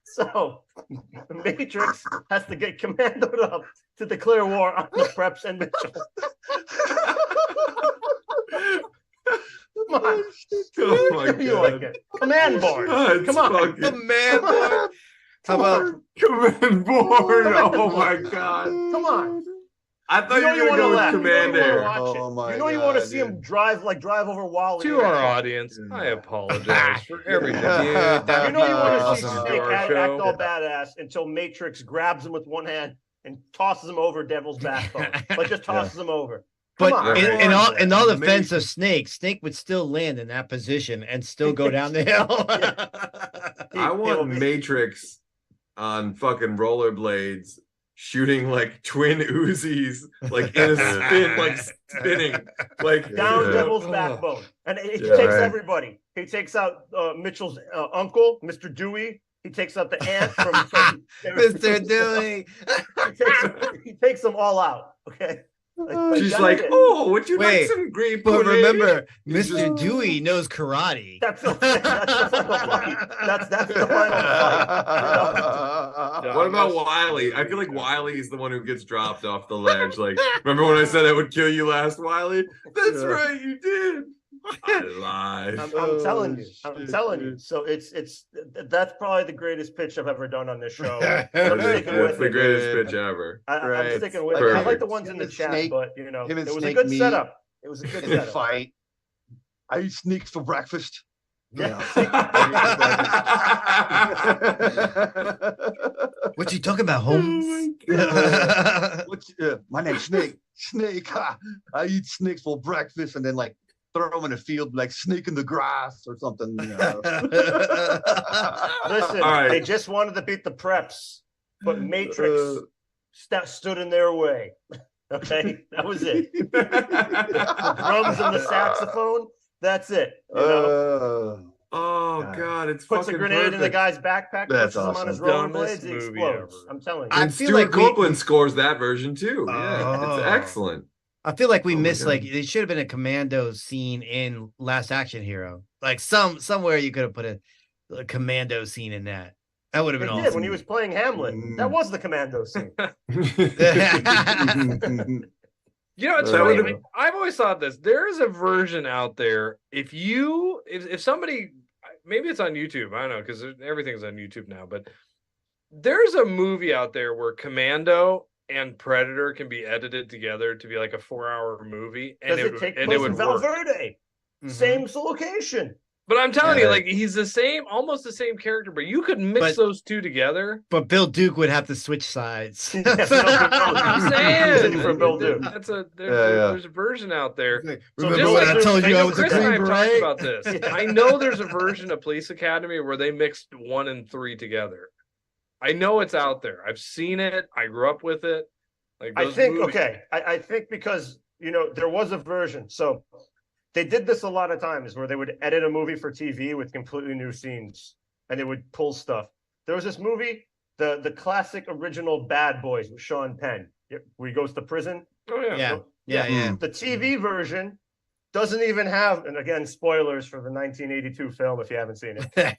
So Matrix has to get commandoed up to declare war on the Preps and Mitchell. Come on. Oh my god. You like it. Command board. Come on. Command board. How about Command board? Oh my god. Come on. I thought you were going to go with Command Air. You want to see him drive over Wally. To our audience, I apologize for everything. You want to see Snake act all badass until Matrix grabs him with one hand and tosses him over Devil's backbone. Like just tosses him over. But in all defense of Snake would still land in that position and still go down the hill. I want Matrix on fucking rollerblades shooting like twin Uzis, like in a spin, like spinning, like down Devil's backbone. And he takes everybody. He takes out Mitchell's uncle, Mr. Dewey. He takes out the ant from Mr. Dewey. he takes them all out. Okay. She's like, oh, would you like some grape pudding? But remember, Mr. Dewey knows karate. That's the final fight. That's the final fight. What about Wiley? I feel like Wiley is the one who gets dropped off the ledge. Like, remember when I said I would kill you last, Wiley? That's right, you did. I lied. I'm telling you. I'm telling you. So that's probably the greatest pitch I've ever done on this show. That's the greatest pitch ever. I'm sticking with it. I like the ones in the chat, but it was a good setup. It was a good setup. Fight. I eat snakes for breakfast. Yeah. What you talking about, Holmes? My name's Snake. Snake. I eat snakes for breakfast, and then like throw them in a field like snake in the grass or something. Listen, they just wanted to beat the preps, but Matrix stood in their way. Okay, that was it. The drums and the saxophone. That's it. God, it's puts a grenade perfect. in the guy's backpack, pushes him on his rollerblades, he explodes. I'm telling you. And Stuart Copeland scores that version too. Yeah, it's excellent. I feel like we missed like it should have been a Commando scene in Last Action Hero. Like somewhere you could have put a Commando scene in that. That would have been awesome. When he was playing Hamlet. That was the Commando scene. It's funny. I've always thought this. There is a version out there. If somebody, maybe it's on YouTube. I don't know, because everything's on YouTube now. But there's a movie out there where Commando and Predator can be edited together to be like a 4-hour movie, and it take place in Valverde, same location. But I'm telling you, like he's the same, almost the same character, but you could mix those two together. But Bill Duke would have to switch sides. I'm saying for Bill Duke. There's a version out there. Remember when I told you I was a Chris and I Green have talked Beret? about this. I know there's a version of Police Academy where they mixed 1 and 3 together. I know it's out there. I've seen it. I grew up with it. Like I think because there was a version. So they did this a lot of times where they would edit a movie for TV with completely new scenes, and they would pull stuff. There was this movie, the classic original Bad Boys with Sean Penn, where he goes to prison. Oh yeah. The TV version doesn't even have, and again, spoilers for the 1982 film if you haven't seen it. The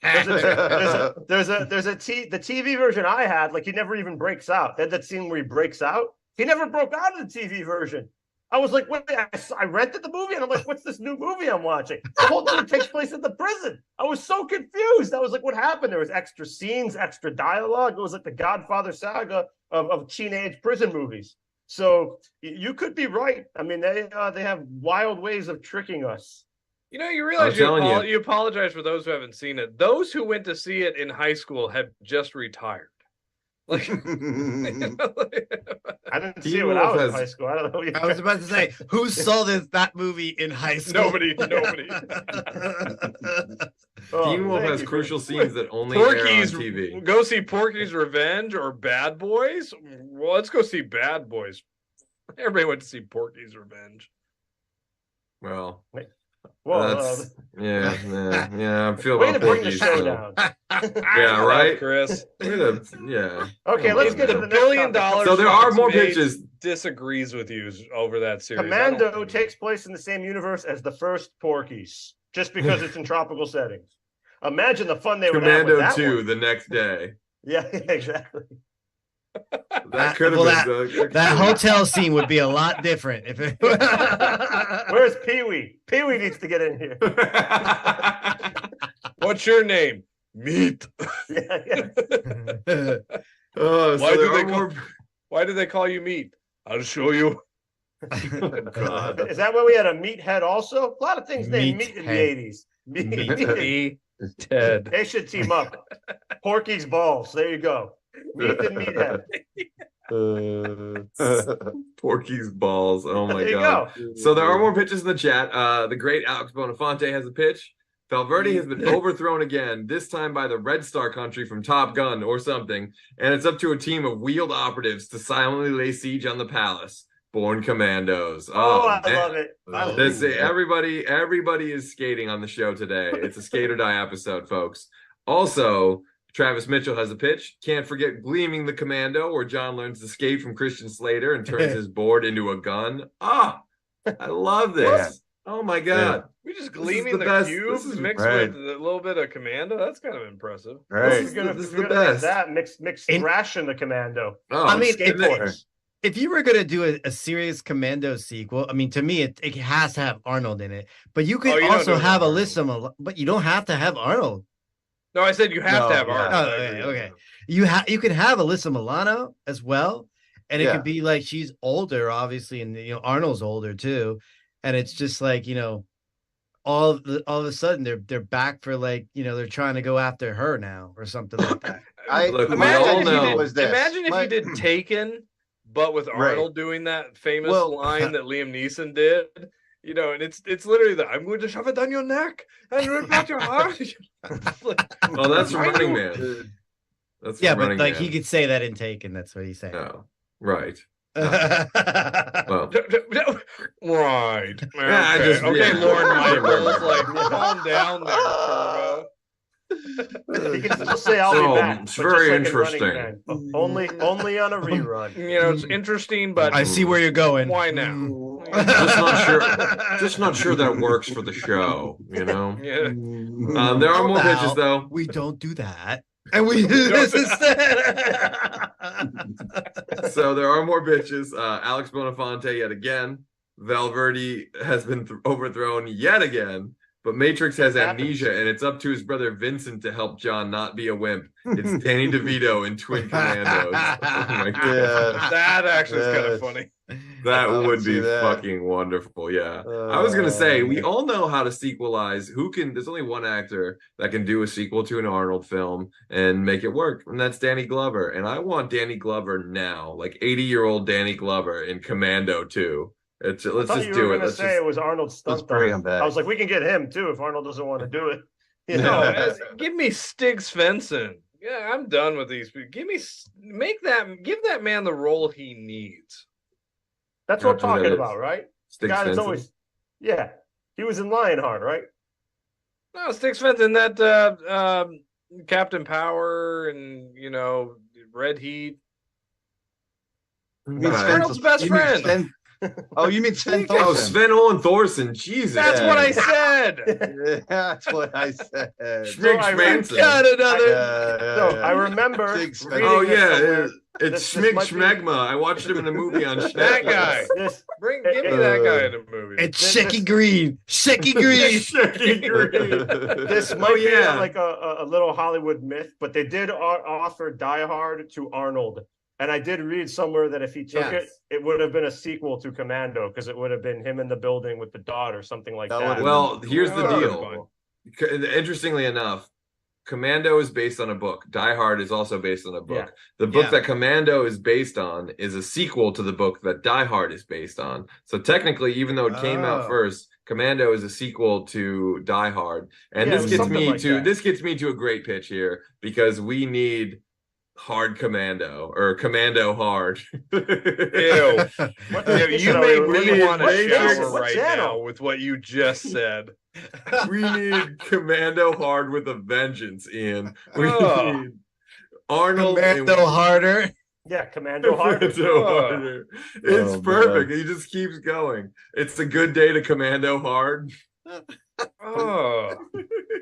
TV version I had, like he never even breaks out. They had that scene where he breaks out. He never broke out of the TV version. I was like, wait, I rented the movie, and I'm like, what's this new movie I'm watching? The whole thing takes place in the prison. I was so confused. I was like, what happened? There was extra scenes, extra dialogue. It was like the Godfather saga of teenage prison movies. So you could be right. I mean, they have wild ways of tricking us. You realize you apologize for those who haven't seen it. Those who went to see it in high school have just retired. Like, I didn't see it when I was in high school. I don't know. I was about to say, who saw that movie in high school? Nobody. Teen Wolf has crucial scenes that only air on TV. Go see Porky's Revenge or Bad Boys. Well, let's go see Bad Boys. Everybody went to see Porky's Revenge. Well, I feel way about to bring the Porky's show still. down. Yeah, right, Chris. Okay, let's get to the $1 billion. So there are more pitches. Disagrees with you over that series. Commando takes place in the same universe as the first Porky's, just because it's in tropical settings. Imagine the fun they would have with that Commando 2 one. the next day. Yeah, exactly. That could have been that hotel scene would be a lot different if it. Where's Pee-wee? Pee-wee needs to get in here. What's your name? Meat. Why do they call you Meat? I'll show you. God. Is that why we had a meathead also? A lot of things named meat in the 80s. Meat. Ted. They should team up. Porky's balls. There you go. Meat and meathead. Porky's balls. Oh my There you God. go. So there are more pitches in the chat. The great Alex Bonafonte has a pitch. Valverde has been overthrown again, this time by the Red Star country from Top Gun or something, and it's up to a team of wheeled operatives to silently lay siege on the palace. Born Commandos. I love it. Everybody is skating on the show today. It's a skate or die episode, folks. Also, Travis Mitchell has a pitch. Can't forget Gleaming the Commando, where John learns to escape from Christian Slater and turns his board into a gun. I love this. Oh my God. We just Gleaming the Cube mixed with a little bit of Commando. That's kind of impressive. Right. This is the best. That mixed Thrash and the Commando. I mean, if you were going to do a serious Commando sequel, I mean, to me, it has to have Arnold in it. But you could also have Alyssa, but you don't have to have Arnold. No, I said you have to have Arnold. Okay. You could have Alyssa Milano as well, and it could be like she's older, obviously, and Arnold's older too, and it's just like all of a sudden they're back for like they're trying to go after her now or something like that. Imagine if you did Taken, but with Arnold doing that famous line that Liam Neeson did. And it's literally that I'm going to shove it down your neck and rip out your heart. Oh, that's from Running Man. That's but like he could say that in Taken. That's what he's saying. Oh, right. Well, right. Okay, Lauren Michaels, like calm down there, Turbo. He can still say I'll be back. It's very interesting. Only on a rerun. It's interesting, but I see where you're going. Why now? Just not sure that works for the show. Yeah. There are more pitches though. We don't do that. And we do this instead. So there are more bitches. Alex Bonafonte yet again. Valverde has been overthrown yet again. But Matrix has amnesia, and it's up to his brother Vincent to help John not be a wimp. It's Danny DeVito in Twin Commandos. Oh my God. That actually is kind of funny. That would be fucking wonderful. Yeah. I was going to say, we all know how to sequelize. There's only one actor that can do a sequel to an Arnold film and make it work, and that's Danny Glover. And I want Danny Glover now, like 80-year-old Danny Glover in Commando 2. Let's just do it. You were going to say it was Arnold's stunt. I was like, we can get him too if Arnold doesn't want to do it. Give me Stig Svensson. Yeah, I'm done with these. Give that man the role he needs. That's what I'm talking about, right? Stig Svensson. He was in Lionheart, right? No, Stig Svensson, that Captain Power and Red Heat. Arnold's best friend. You mean Sven Thorson? Oh, Sven Owen Thorson. Jesus. That's what I said. That's what I said. I remember. It's Schmick Schmegma. I watched him in a movie on Schneck. That guy. Give me that guy in a movie. It's Shecky Green. Shecky Green. This might be like a little Hollywood myth, but they did offer Die Hard to Arnold. And I did read somewhere that if he took it would have been a sequel to Commando because it would have been him in the building with the dot or something like that. Well, here's the deal. Interestingly enough, Commando is based on a book. Die Hard is also based on a book. Yeah. The book that Commando is based on is a sequel to the book that Die Hard is based on. So technically, even though it came out first, Commando is a sequel to Die Hard. And this gets me to a great pitch here because we need Hard Commando or Commando Hard. Ew. You made me want to shower right now with what you just said. We need Commando Hard with a vengeance, Ian. We need Arnold Commando Harder. Yeah, Commando Harder. It's perfect. He just keeps going. It's a good day to Commando Hard.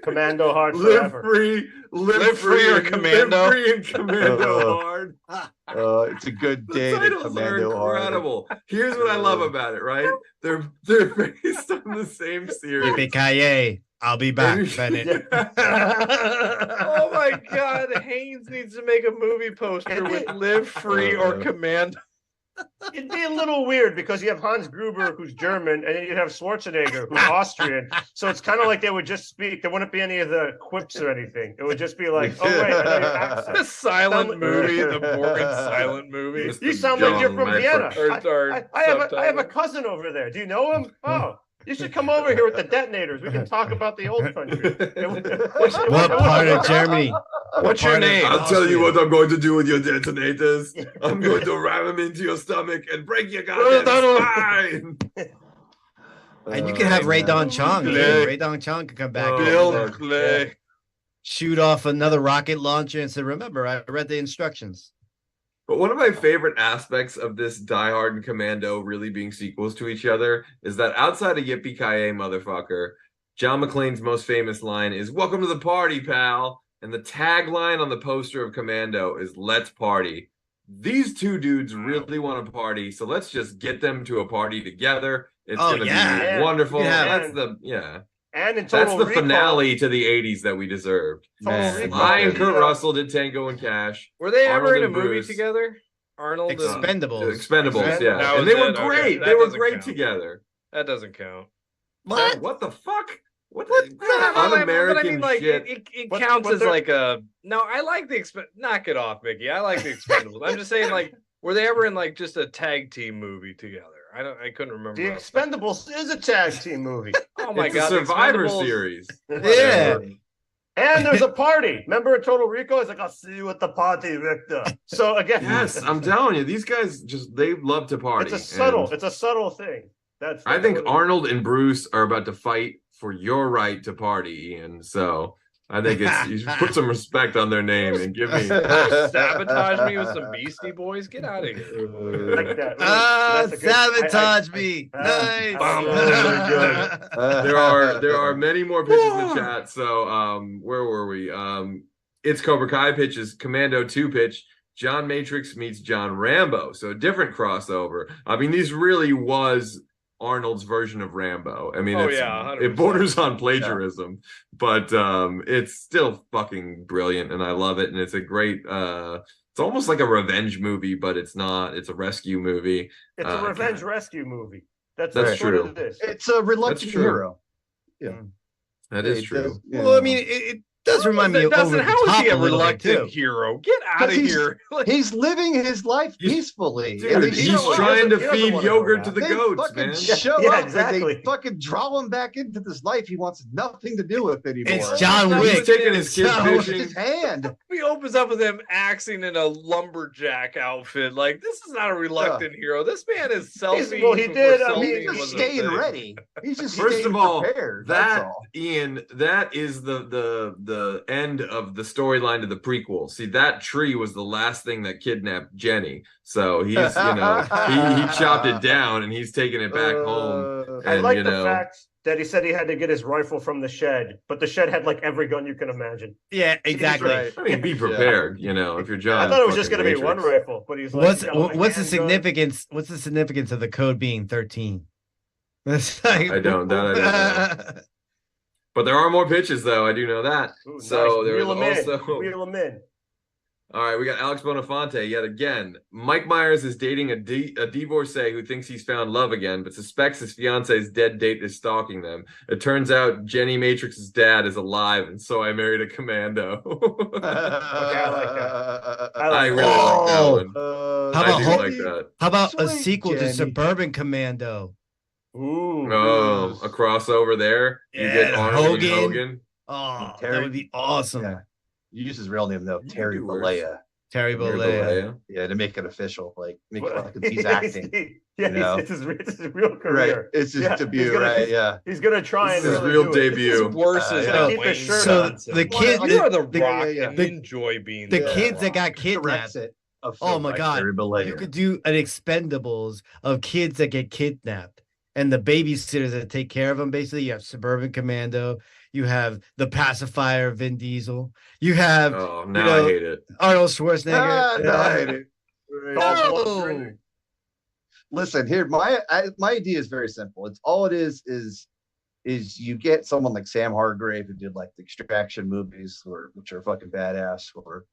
Commando Hard forever. Live free or Commando. Live free and Commando Hard. It's a good day to Commando Hard. Incredible. Here's what I love about it, right? They're based on the same series. Yippee-ki-yay. I'll be back, Bennett. Oh my God. Haynes needs to make a movie poster with Live Free or Commando. It'd be a little weird because you have Hans Gruber, who's German, and then you'd have Schwarzenegger, who's Austrian. So it's kind of like they would just speak. There wouldn't be any of the quips or anything. It would just be like, oh, wait, the silent movie, the boring silent movie. You sound like you're from Vienna. I have a cousin over there. Do you know him? Oh. You should come over here with the detonators. We can talk about the old country. What part of Germany? What's your name? I'll tell you what I'm going to do with your detonators. I'm going to ram them into your stomach and break your goddamn spine. And you can have Ray Don Chong. Ray Don Chong can come back. Bill Clay. shoot off another rocket launcher and say, remember, I read the instructions. But one of my favorite aspects of this Die Hard and Commando really being sequels to each other is that outside of Yippee-Ki-Yay, motherfucker, John McClane's most famous line is, "Welcome to the party, pal." And the tagline on the poster of Commando is, "Let's party." These two dudes really want to party, so let's just get them to a party together. It's going to be wonderful. That's And in That's the finale to the 80s that we deserved. I and Kurt Russell did Tango and Cash. Were they ever in a movie together? Arnold Expendables. Expendables, yeah. And they were great. They were great together. That doesn't count. What? What the fuck? What un-American shit? It counts as like a... No, I like the... Knock it off, Mickey. I like the Expendables. I'm just saying, like, were they ever in like just a tag team movie together? I couldn't remember. The Expendables is a tag team movie. Oh my god, a Survivor Series. Yeah. And there's a party. Remember in Total Rico? It's like, I'll see you at the party, Victor. So again, yes, I'm telling you, these guys they love to party. It's a subtle thing. I think Arnold and Bruce are about to fight for your right to party, Ian. So I think you should put some respect on their name and give me sabotage me with some Beastie Boys. Get out of here! Like that. Sabotage me. Nice. There are many more pitches in the chat. So where were we? It's Cobra Kai pitches. Commando 2 pitch. John Matrix meets John Rambo. So a different crossover. I mean, these really was Arnold's version of Rambo. I mean, it borders on plagiarism, but it's still fucking brilliant, and I love it. And it's a great. It's almost like a revenge movie, but it's not. It's a rescue movie. It's a revenge rescue movie. That's true. It is. It's a reluctant hero. Yeah, that is true. Well, I mean, it does remind me of Dustin, how is he a reluctant hero? Get out of here. He's living his life peacefully. Dude, he's trying to feed yogurt to the goats, man. Show up exactly. And they fucking draw him back into this life he wants nothing to do with anymore. It's John Wick. He's taking his kid fishing. His hand. He opens up with him axing in a lumberjack outfit. Like, this is not a reluctant hero. This man is selfie. Well, he did. I mean, he's just staying ready. He's just first of all, prepared. Ian, that is the end of the storyline to the prequel. See, that tree was the last thing that kidnapped Jenny. So he's, he chopped it down and he's taking it back home. I like the fact that he said he had to get his rifle from the shed, but the shed had like every gun you can imagine. Yeah, exactly. I mean, be prepared, if you're John. I thought it was just going to be one rifle, but he's like, what's the significance? What's the significance of the code being 13? I don't know. But there are more pitches, though. I do know that. Ooh, so nice. there's also Wheel 'em in. All right, we got Alex Bonafonte yet again. Mike Myers is dating a divorcee who thinks he's found love again, but suspects his fiance's dead date is stalking them. It turns out Jenny Matrix's dad is alive, and so I married a commando. Okay, I like that. I really like that one. How about a sequel to Suburban Commando? Ooh, a crossover there. Yeah, you get Arnold and Hogan. Oh, that would be awesome. Yeah. You use his real name though, Terry Bollea. Terry Bollea. Yeah, to make it official, like make it like he's acting. It's his real career. Right. It's his debut, right? Yeah. He's gonna try his real debut. Worse as keep his shirt so on. The kids, you are the Rock. And enjoy being the kids that got kidnapped. Oh my god! You could do an Expendables of kids that get kidnapped. And the babysitters that take care of them. Basically, you have Suburban Commando. You have the pacifier, Vin Diesel. You have I hate it. Arnold Schwarzenegger. No, I hate it. No. Listen, here, my idea is very simple. It's all it is you get someone like Sam Hargrave who did like the Extraction movies, which are fucking badass, or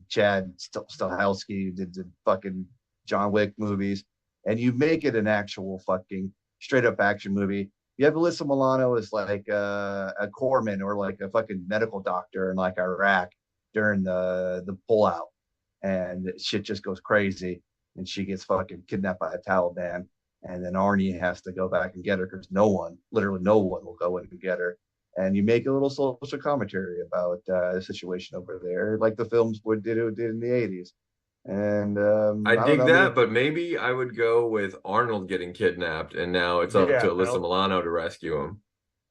Chad Stahelski who did the fucking John Wick movies. And you make it an actual fucking straight up action movie. You have Alyssa Milano as like a corpsman or like a fucking medical doctor in like Iraq during the pullout, and shit just goes crazy, and she gets fucking kidnapped by the Taliban, and then Arnie has to go back and get her because literally no one will go in and get her. And you make a little social commentary about the situation over there, like the films did in the 80s. And I dig that, but maybe I would go with Arnold getting kidnapped, and now it's up to Alyssa Milano to rescue him.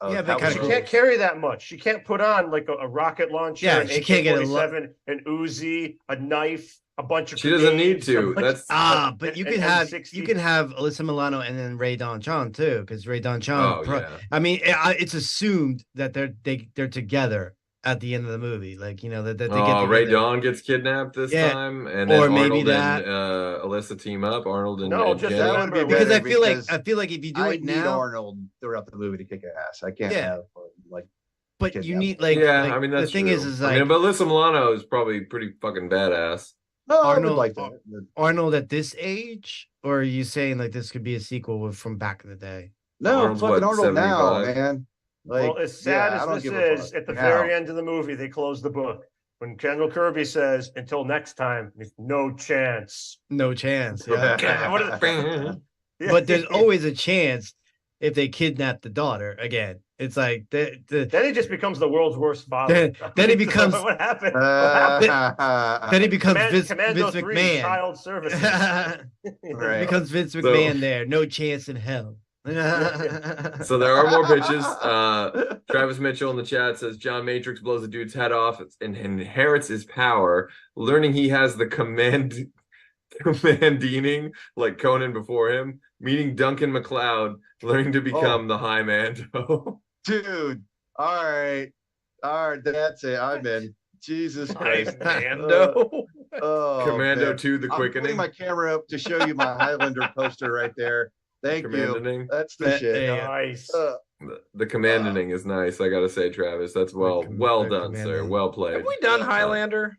Yeah, but she can't carry that much. She can't put on like a rocket launcher, an she can't get AK-47, an Uzi, a knife, a bunch of. She doesn't need to. That's but you can have Alyssa Milano and then Ray Don Chong too, because Ray Don Chong. I mean, it's assumed that they're together at the end of the movie, like that they get Ray Don gets kidnapped this time, and then Arnold and Alyssa team up. Arnold and just Jenny. that would be because I feel like if you do it now, Arnold throughout the movie to kick ass. I can't have like. But you need like I mean that's the thing true. is like but Alyssa Milano is probably pretty fucking badass. No, Arnold like that. Arnold at this age, or are you saying like this could be a sequel from back in the day? No, Arnold's fucking Arnold now, man. Like, well, as sad as this is, at the very end of the movie, they close the book. When General Kirby says, "Until next time," no chance. No chance. Yeah. But there's always a chance if they kidnap the daughter again. It's like then he just becomes the world's worst father. Then he becomes what happened? Then he becomes Commando Vince McMahon. Child Services. Right. He becomes Vince McMahon there. No chance in hell. So there are more pitches. Travis Mitchell in the chat says John Matrix blows the dude's head off and inherits his power, learning he has the commanding like Conan before him, meeting Duncan MacLeod, learning to become the High Mando. Dude, all right, that's it. I'm in. Jesus Christ, Mando. Commando man. 2: The Quickening. I'm putting my camera up to show you my Highlander poster right there. Thank you. That's the shit. Nice. The commanding is nice. I gotta say, Travis, that's well done, sir. Well played. Have we done Highlander?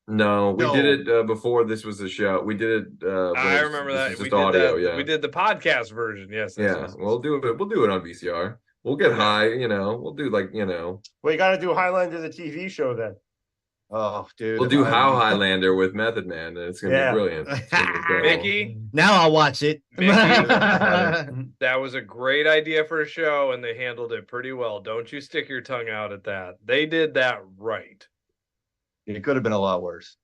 No, we did it before this was a show. We did it. I remember that. Just audio. Yeah, we did the podcast version. Yes. We'll do it. We'll do it on VCR. We'll get high. We'll do like. Well, you got to do Highlander the TV show then. Oh, dude. We'll do Highlander with Method Man, and it's gonna be brilliant. Mickey, now I'll watch it. Mickey, that was a great idea for a show, and they handled it pretty well. Don't you stick your tongue out at that. They did that right. It could have been a lot worse.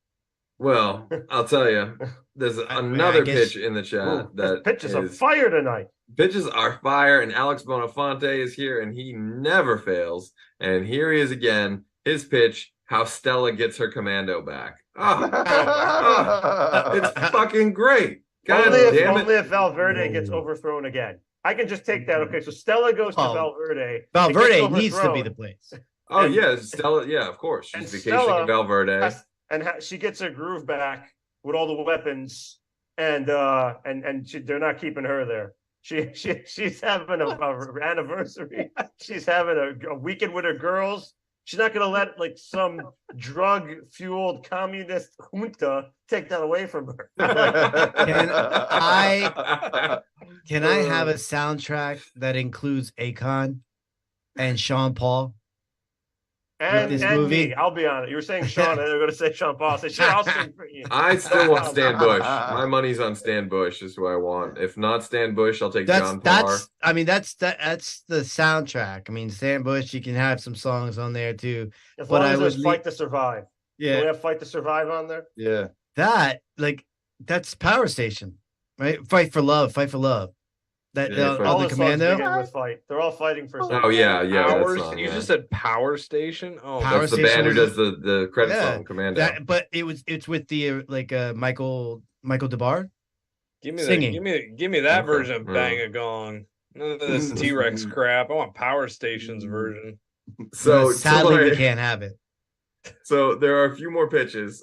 Well, I'll tell you, there's another pitch in the chat that pitches are fire tonight. Pitches are fire, and Alex Bonafonte is here, and he never fails. And here he is again. His pitch: how Stella gets her commando back. It's fucking great. God only if Valverde gets overthrown again. I can just take that. Okay, so Stella goes to Valverde. Valverde needs to be the place. Oh, yeah, Stella. Yeah, of course. She's vacationing in Valverde. She gets her groove back with all the weapons, and they're not keeping her there. She's having an anniversary. She's having a weekend with her girls. She's not going to let like some drug-fueled communist junta take that away from her. Can I have a soundtrack that includes Akon and Sean Paul? And movie? Me, I'll be on it. You were saying Sean, and they're going to say Sean Paul. Say, sure, I'll sing for you. I still want Stan Bush. My money's on Stan Bush. Is who I want. If not Stan Bush, I'll take John Parr. That's the soundtrack. I mean, Stan Bush. You can have some songs on there too. As long as there's Fight to Survive. Yeah, do we have Fight to Survive on there. Yeah, that's Power Station, right? Fight for Love. All the Commando. They're all fighting for something. Oh yeah. You just said Power Station. Oh, Power that's the band who does the credit song, Commando. But it's with the Michael DeBar. Give me singing. Give me that version of Bang a Gong. None of this T-Rex crap. I want Power Station's version. So sadly, we can't have it. So there are a few more pitches.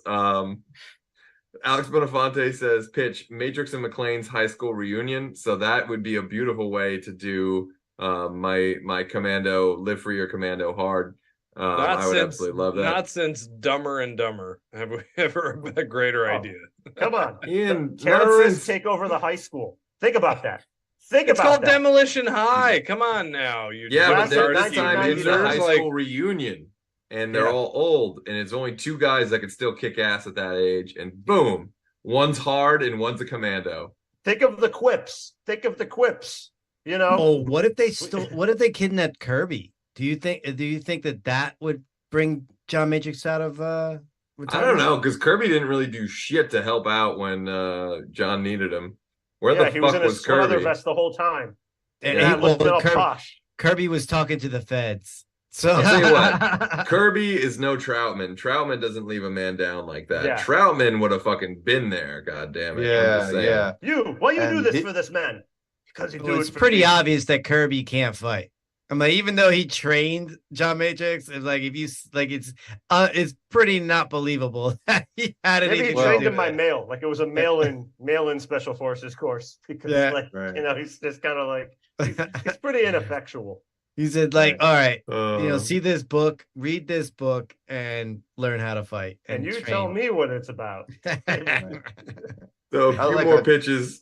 Alex Bonafonte says, pitch Matrix and McClane's high school reunion. So that would be a beautiful way to do my Commando, Live Free or Commando Hard. I would absolutely love that. Not since Dumber and Dumber have we ever had a greater idea. Come on. Ian, terrorists take over the high school. Think about that. It's called Demolition High. Come on now. But this time it's a high school reunion. And they're all old, and it's only two guys that could still kick ass at that age. And boom, one's hard and one's a commando. Think of the quips. Oh, what if they kidnapped Kirby? Do you think that would bring John Matrix out of retirement? I don't know, because Kirby didn't really do shit to help out when John needed him. Where the fuck was Kirby? He was in his leather vest the whole time. And he looked posh. Kirby was talking to the feds. So I'll tell you what, Kirby is no Troutman. Troutman doesn't leave a man down like that. Yeah. Troutman would have fucking been there. God damn it! Yeah. Why you do this for this man? Because it's pretty obvious that Kirby can't fight. I'm like, even though he trained John Matrix, it's like if you like, it's pretty not believable that he had it. Maybe he trained him by mail, like it was a mail-in special forces course. Because he's just kind of like he's pretty ineffectual. He said, like, all right, see this book, read this book, and learn how to fight. And you tell me what it's about. So a few more pitches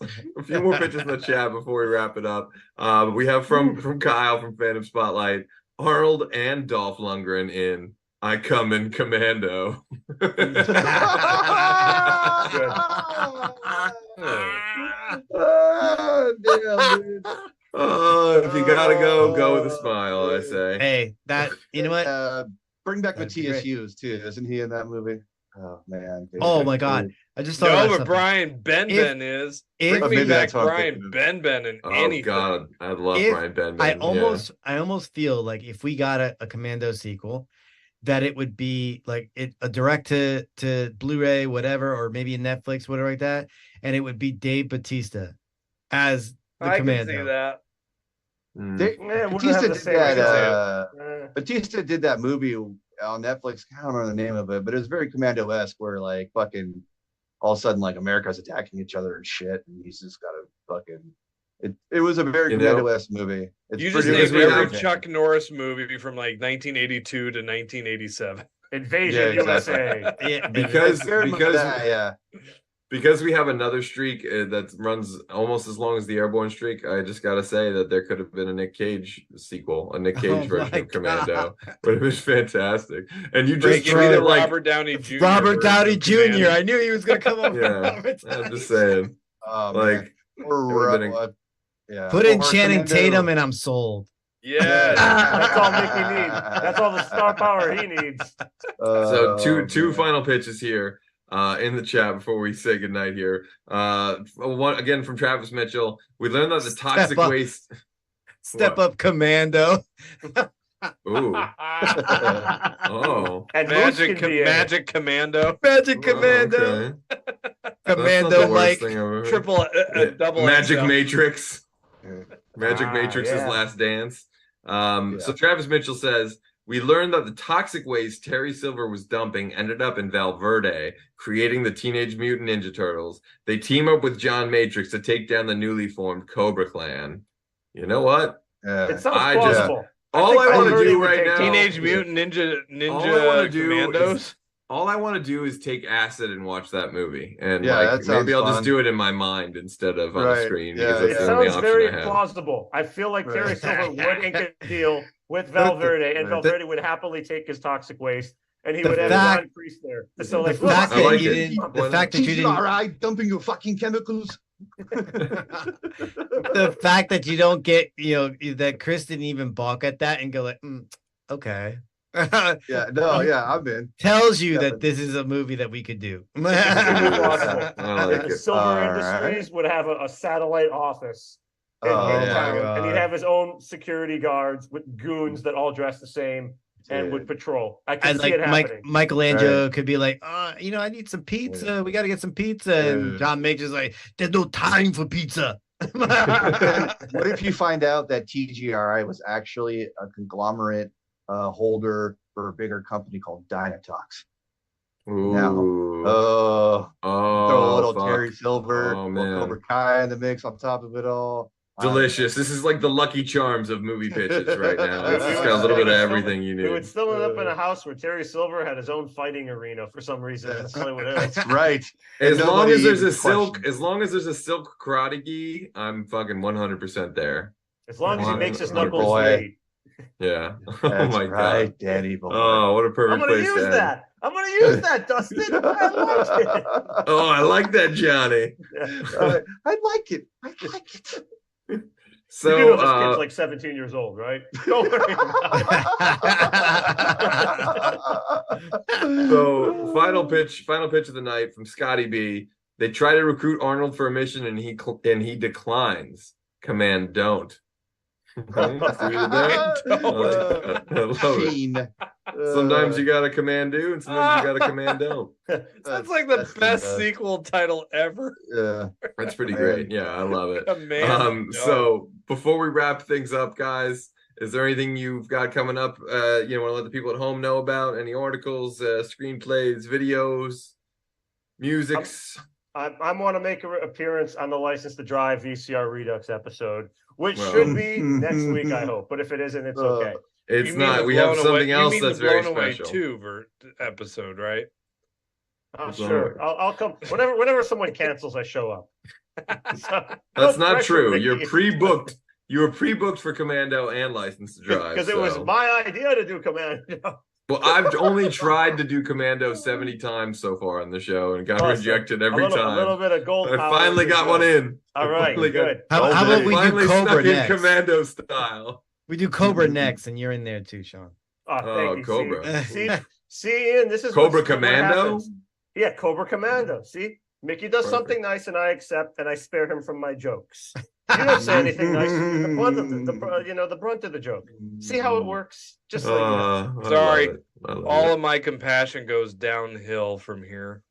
in the chat before we wrap it up. We have from Kyle from Fandom Spotlight, Arnold and Dolph Lundgren in I Come in Commando. Damn, dude. If you gotta go with a smile, I say. Hey, you know what? Bring back Matthias Hughes too, isn't he in that movie? Oh man! Oh my God! I just thought. No, but Brian Benben is. Bring me back Brian Benben and anything. Oh God, I love Brian Benben. I almost feel like if we got a Commando sequel, that it would be like a direct to Blu-ray, whatever, or maybe a Netflix, whatever like that, and it would be Dave Bautista as the Commando. Can see that. Bautista did that movie on Netflix. I don't remember the name of it, but it was very Commando-esque, where like fucking all of a sudden like America's attacking each other and shit, and he's just got a fucking. It was a very Commando-esque movie. You just named every Chuck Norris movie from like 1982 to 1987. Invasion USA. Because we have another streak that runs almost as long as the Airborne streak, I just gotta say that there could have been a Nick Cage sequel, a Nick Cage version of Commando. Would have been fantastic. And you just treated like Robert Downey Jr. Robert Downey Jr. I knew he was gonna come up. I'm just saying. Put in Channing Tatum and I'm sold. Yeah, that's all Mickey needs. That's all the star power he needs. So two final pitches here. In the chat before we say goodnight here. One again from Travis Mitchell. We learned that the toxic waste. Step up Commando. Ooh. And Magic Commando. Magic Commando. Okay. Commando like triple double Magic XL. Matrix. Magic Matrix's last dance. So Travis Mitchell says, we learned that the toxic waste Terry Silver was dumping ended up in Valverde, creating the Teenage Mutant Ninja Turtles. They team up with John Matrix to take down the newly formed Cobra Clan. You know what? It sounds plausible. All I want to do right now, Teenage Mutant Ninja Commandos. All I want to do is take acid and watch that movie, and maybe I'll just do it in my mind instead of on the screen. It sounds very plausible. I feel like Terry Silver would ink a deal with Valverde, and Valverde would happily take his toxic waste, and he would have John Priest there. So like, the fact that you didn't, all right, dumping your fucking chemicals. The fact that you don't get, that Chris didn't even balk at that and go like, okay. I'm in. Tells you that this is a movie that we could do. Silver Industries would have a satellite office in town, and he'd have his own security guards with goons that all dress the same and would patrol. I can see it happening. Michelangelo could be like, I need some pizza. We got to get some pizza. And John Matrix is like, there's no time for pizza. What if you find out that TGRI was actually a conglomerate holder for a bigger company called Dynatox? Throw a little Terry Silver, Cobra Kai in the mix on top of it all. Delicious. This is like the Lucky Charms of movie pitches right now. It's just got a little bit of everything you need. We would still end up in a house where Terry Silver had his own fighting arena for some reason. That's right. As long as there's a silk karate gi, I'm fucking 100% there. As long as he makes his knuckles bleed. Yeah. Oh my God, Danny boy. Oh, what a perfect place to end. I'm gonna use that, Dustin. I like it. Oh, I like that, Johnny. I like it. So you know this kid's like 17 years old, right? Don't worry about it. So final pitch of the night from Scotty B. They try to recruit Arnold for a mission and he declines. Command don't. Sometimes you got a Commando, and sometimes you got a Commando. That's like the best sequel title ever. Yeah, that's pretty great. Yeah, I love it. So before we wrap things up, guys, is there anything you've got coming up? Want to let the people at home know about? Any articles, screenplays, videos, musics? I want to make an appearance on the License to Drive VCR Redux episode, which should be next week, I hope. But if it isn't, it's okay. It's not. We have something else that's very special. 2 episode, right? Oh, sure. I'll come whenever someone cancels. I show up. That's not true. You're pre-booked. You were pre-booked for Commando and License to Drive because it was my idea to do Commando. Well, I've only tried to do Commando 70 times so far on the show and got rejected every time. A little bit of gold. I finally got one in. All right, good. How about we do Cobra next? Commando style. We do Cobra next, and you're in there too, Sean. Thank you, Cobra. See, Ian, this is Cobra Commando. Yeah, Cobra Commando. See, Mickey does something nice, and I accept, and I spare him from my jokes. You don't say anything nice. The brunt of the joke. See how it works? Just like that. Sorry, all of my compassion goes downhill from here.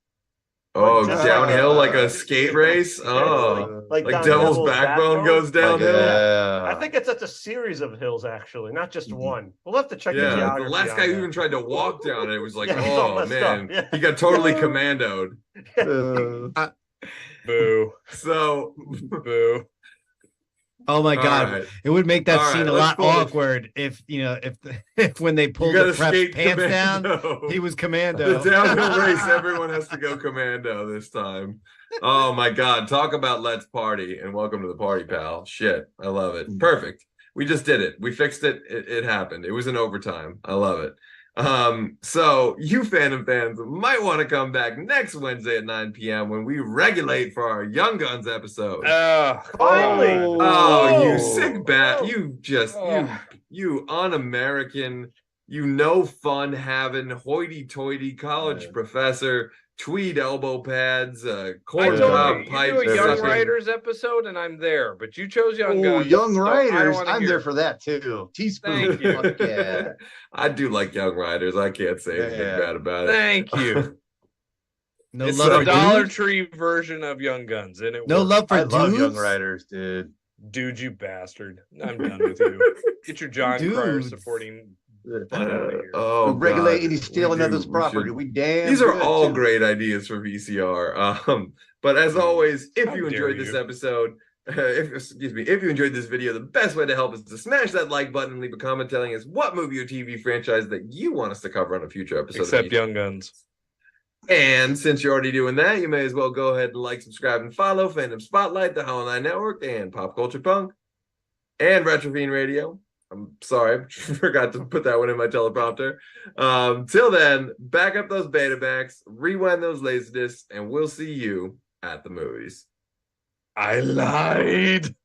Oh, downhill like a skate race? Oh, like Devil's Backbone goes downhill? I think it's a series of hills, actually, not just one. We'll have to check the geography. The last guy who even tried to walk down it was like, oh, man. He got totally commandoed. Boo. So, boo. Oh my God! It would make that scene a lot awkward if when they pulled the prep's pants down, he was Commando. The downhill race, everyone has to go Commando this time. Oh my God! Talk about let's party and welcome to the party, pal. Shit, I love it. Perfect. We just did it. We fixed it. It happened. It was in overtime. I love it. So you Fandom fans might want to come back next Wednesday at 9 p.m. when we regulate for our Young Guns episode. Finally! You sick bat! You un-American, fun having hoity-toity college professor, tweed elbow pads, corn cob pipes. You do a Young Riders episode, and I'm there. But you chose Young Guns. Young Riders. I'm there for that too. Teaspoon. Yeah. I do like Young Riders. I can't say anything bad about it. Thank you. It's the Dollar Tree version of Young Guns, and it love for I love Young Riders, dude. Dude, you bastard! I'm done with you. Get your John Cryer supporting. Regulate any stealing others' property. These are all great ideas for VCR. But as always, if you enjoyed this episode, if you enjoyed this video, the best way to help is to smash that like button and leave a comment telling us what movie or TV franchise that you want us to cover on a future episode. Except Young Guns. And since you're already doing that, you may as well go ahead and like, subscribe, and follow Fandom Spotlight, the Hollow 9 Network, and Pop Culture Punk, and Retrovine Radio. I'm sorry, I forgot to put that one in my teleprompter. Till then, back up those Betamax, rewind those Laserdiscs, and we'll see you at the movies. I lied.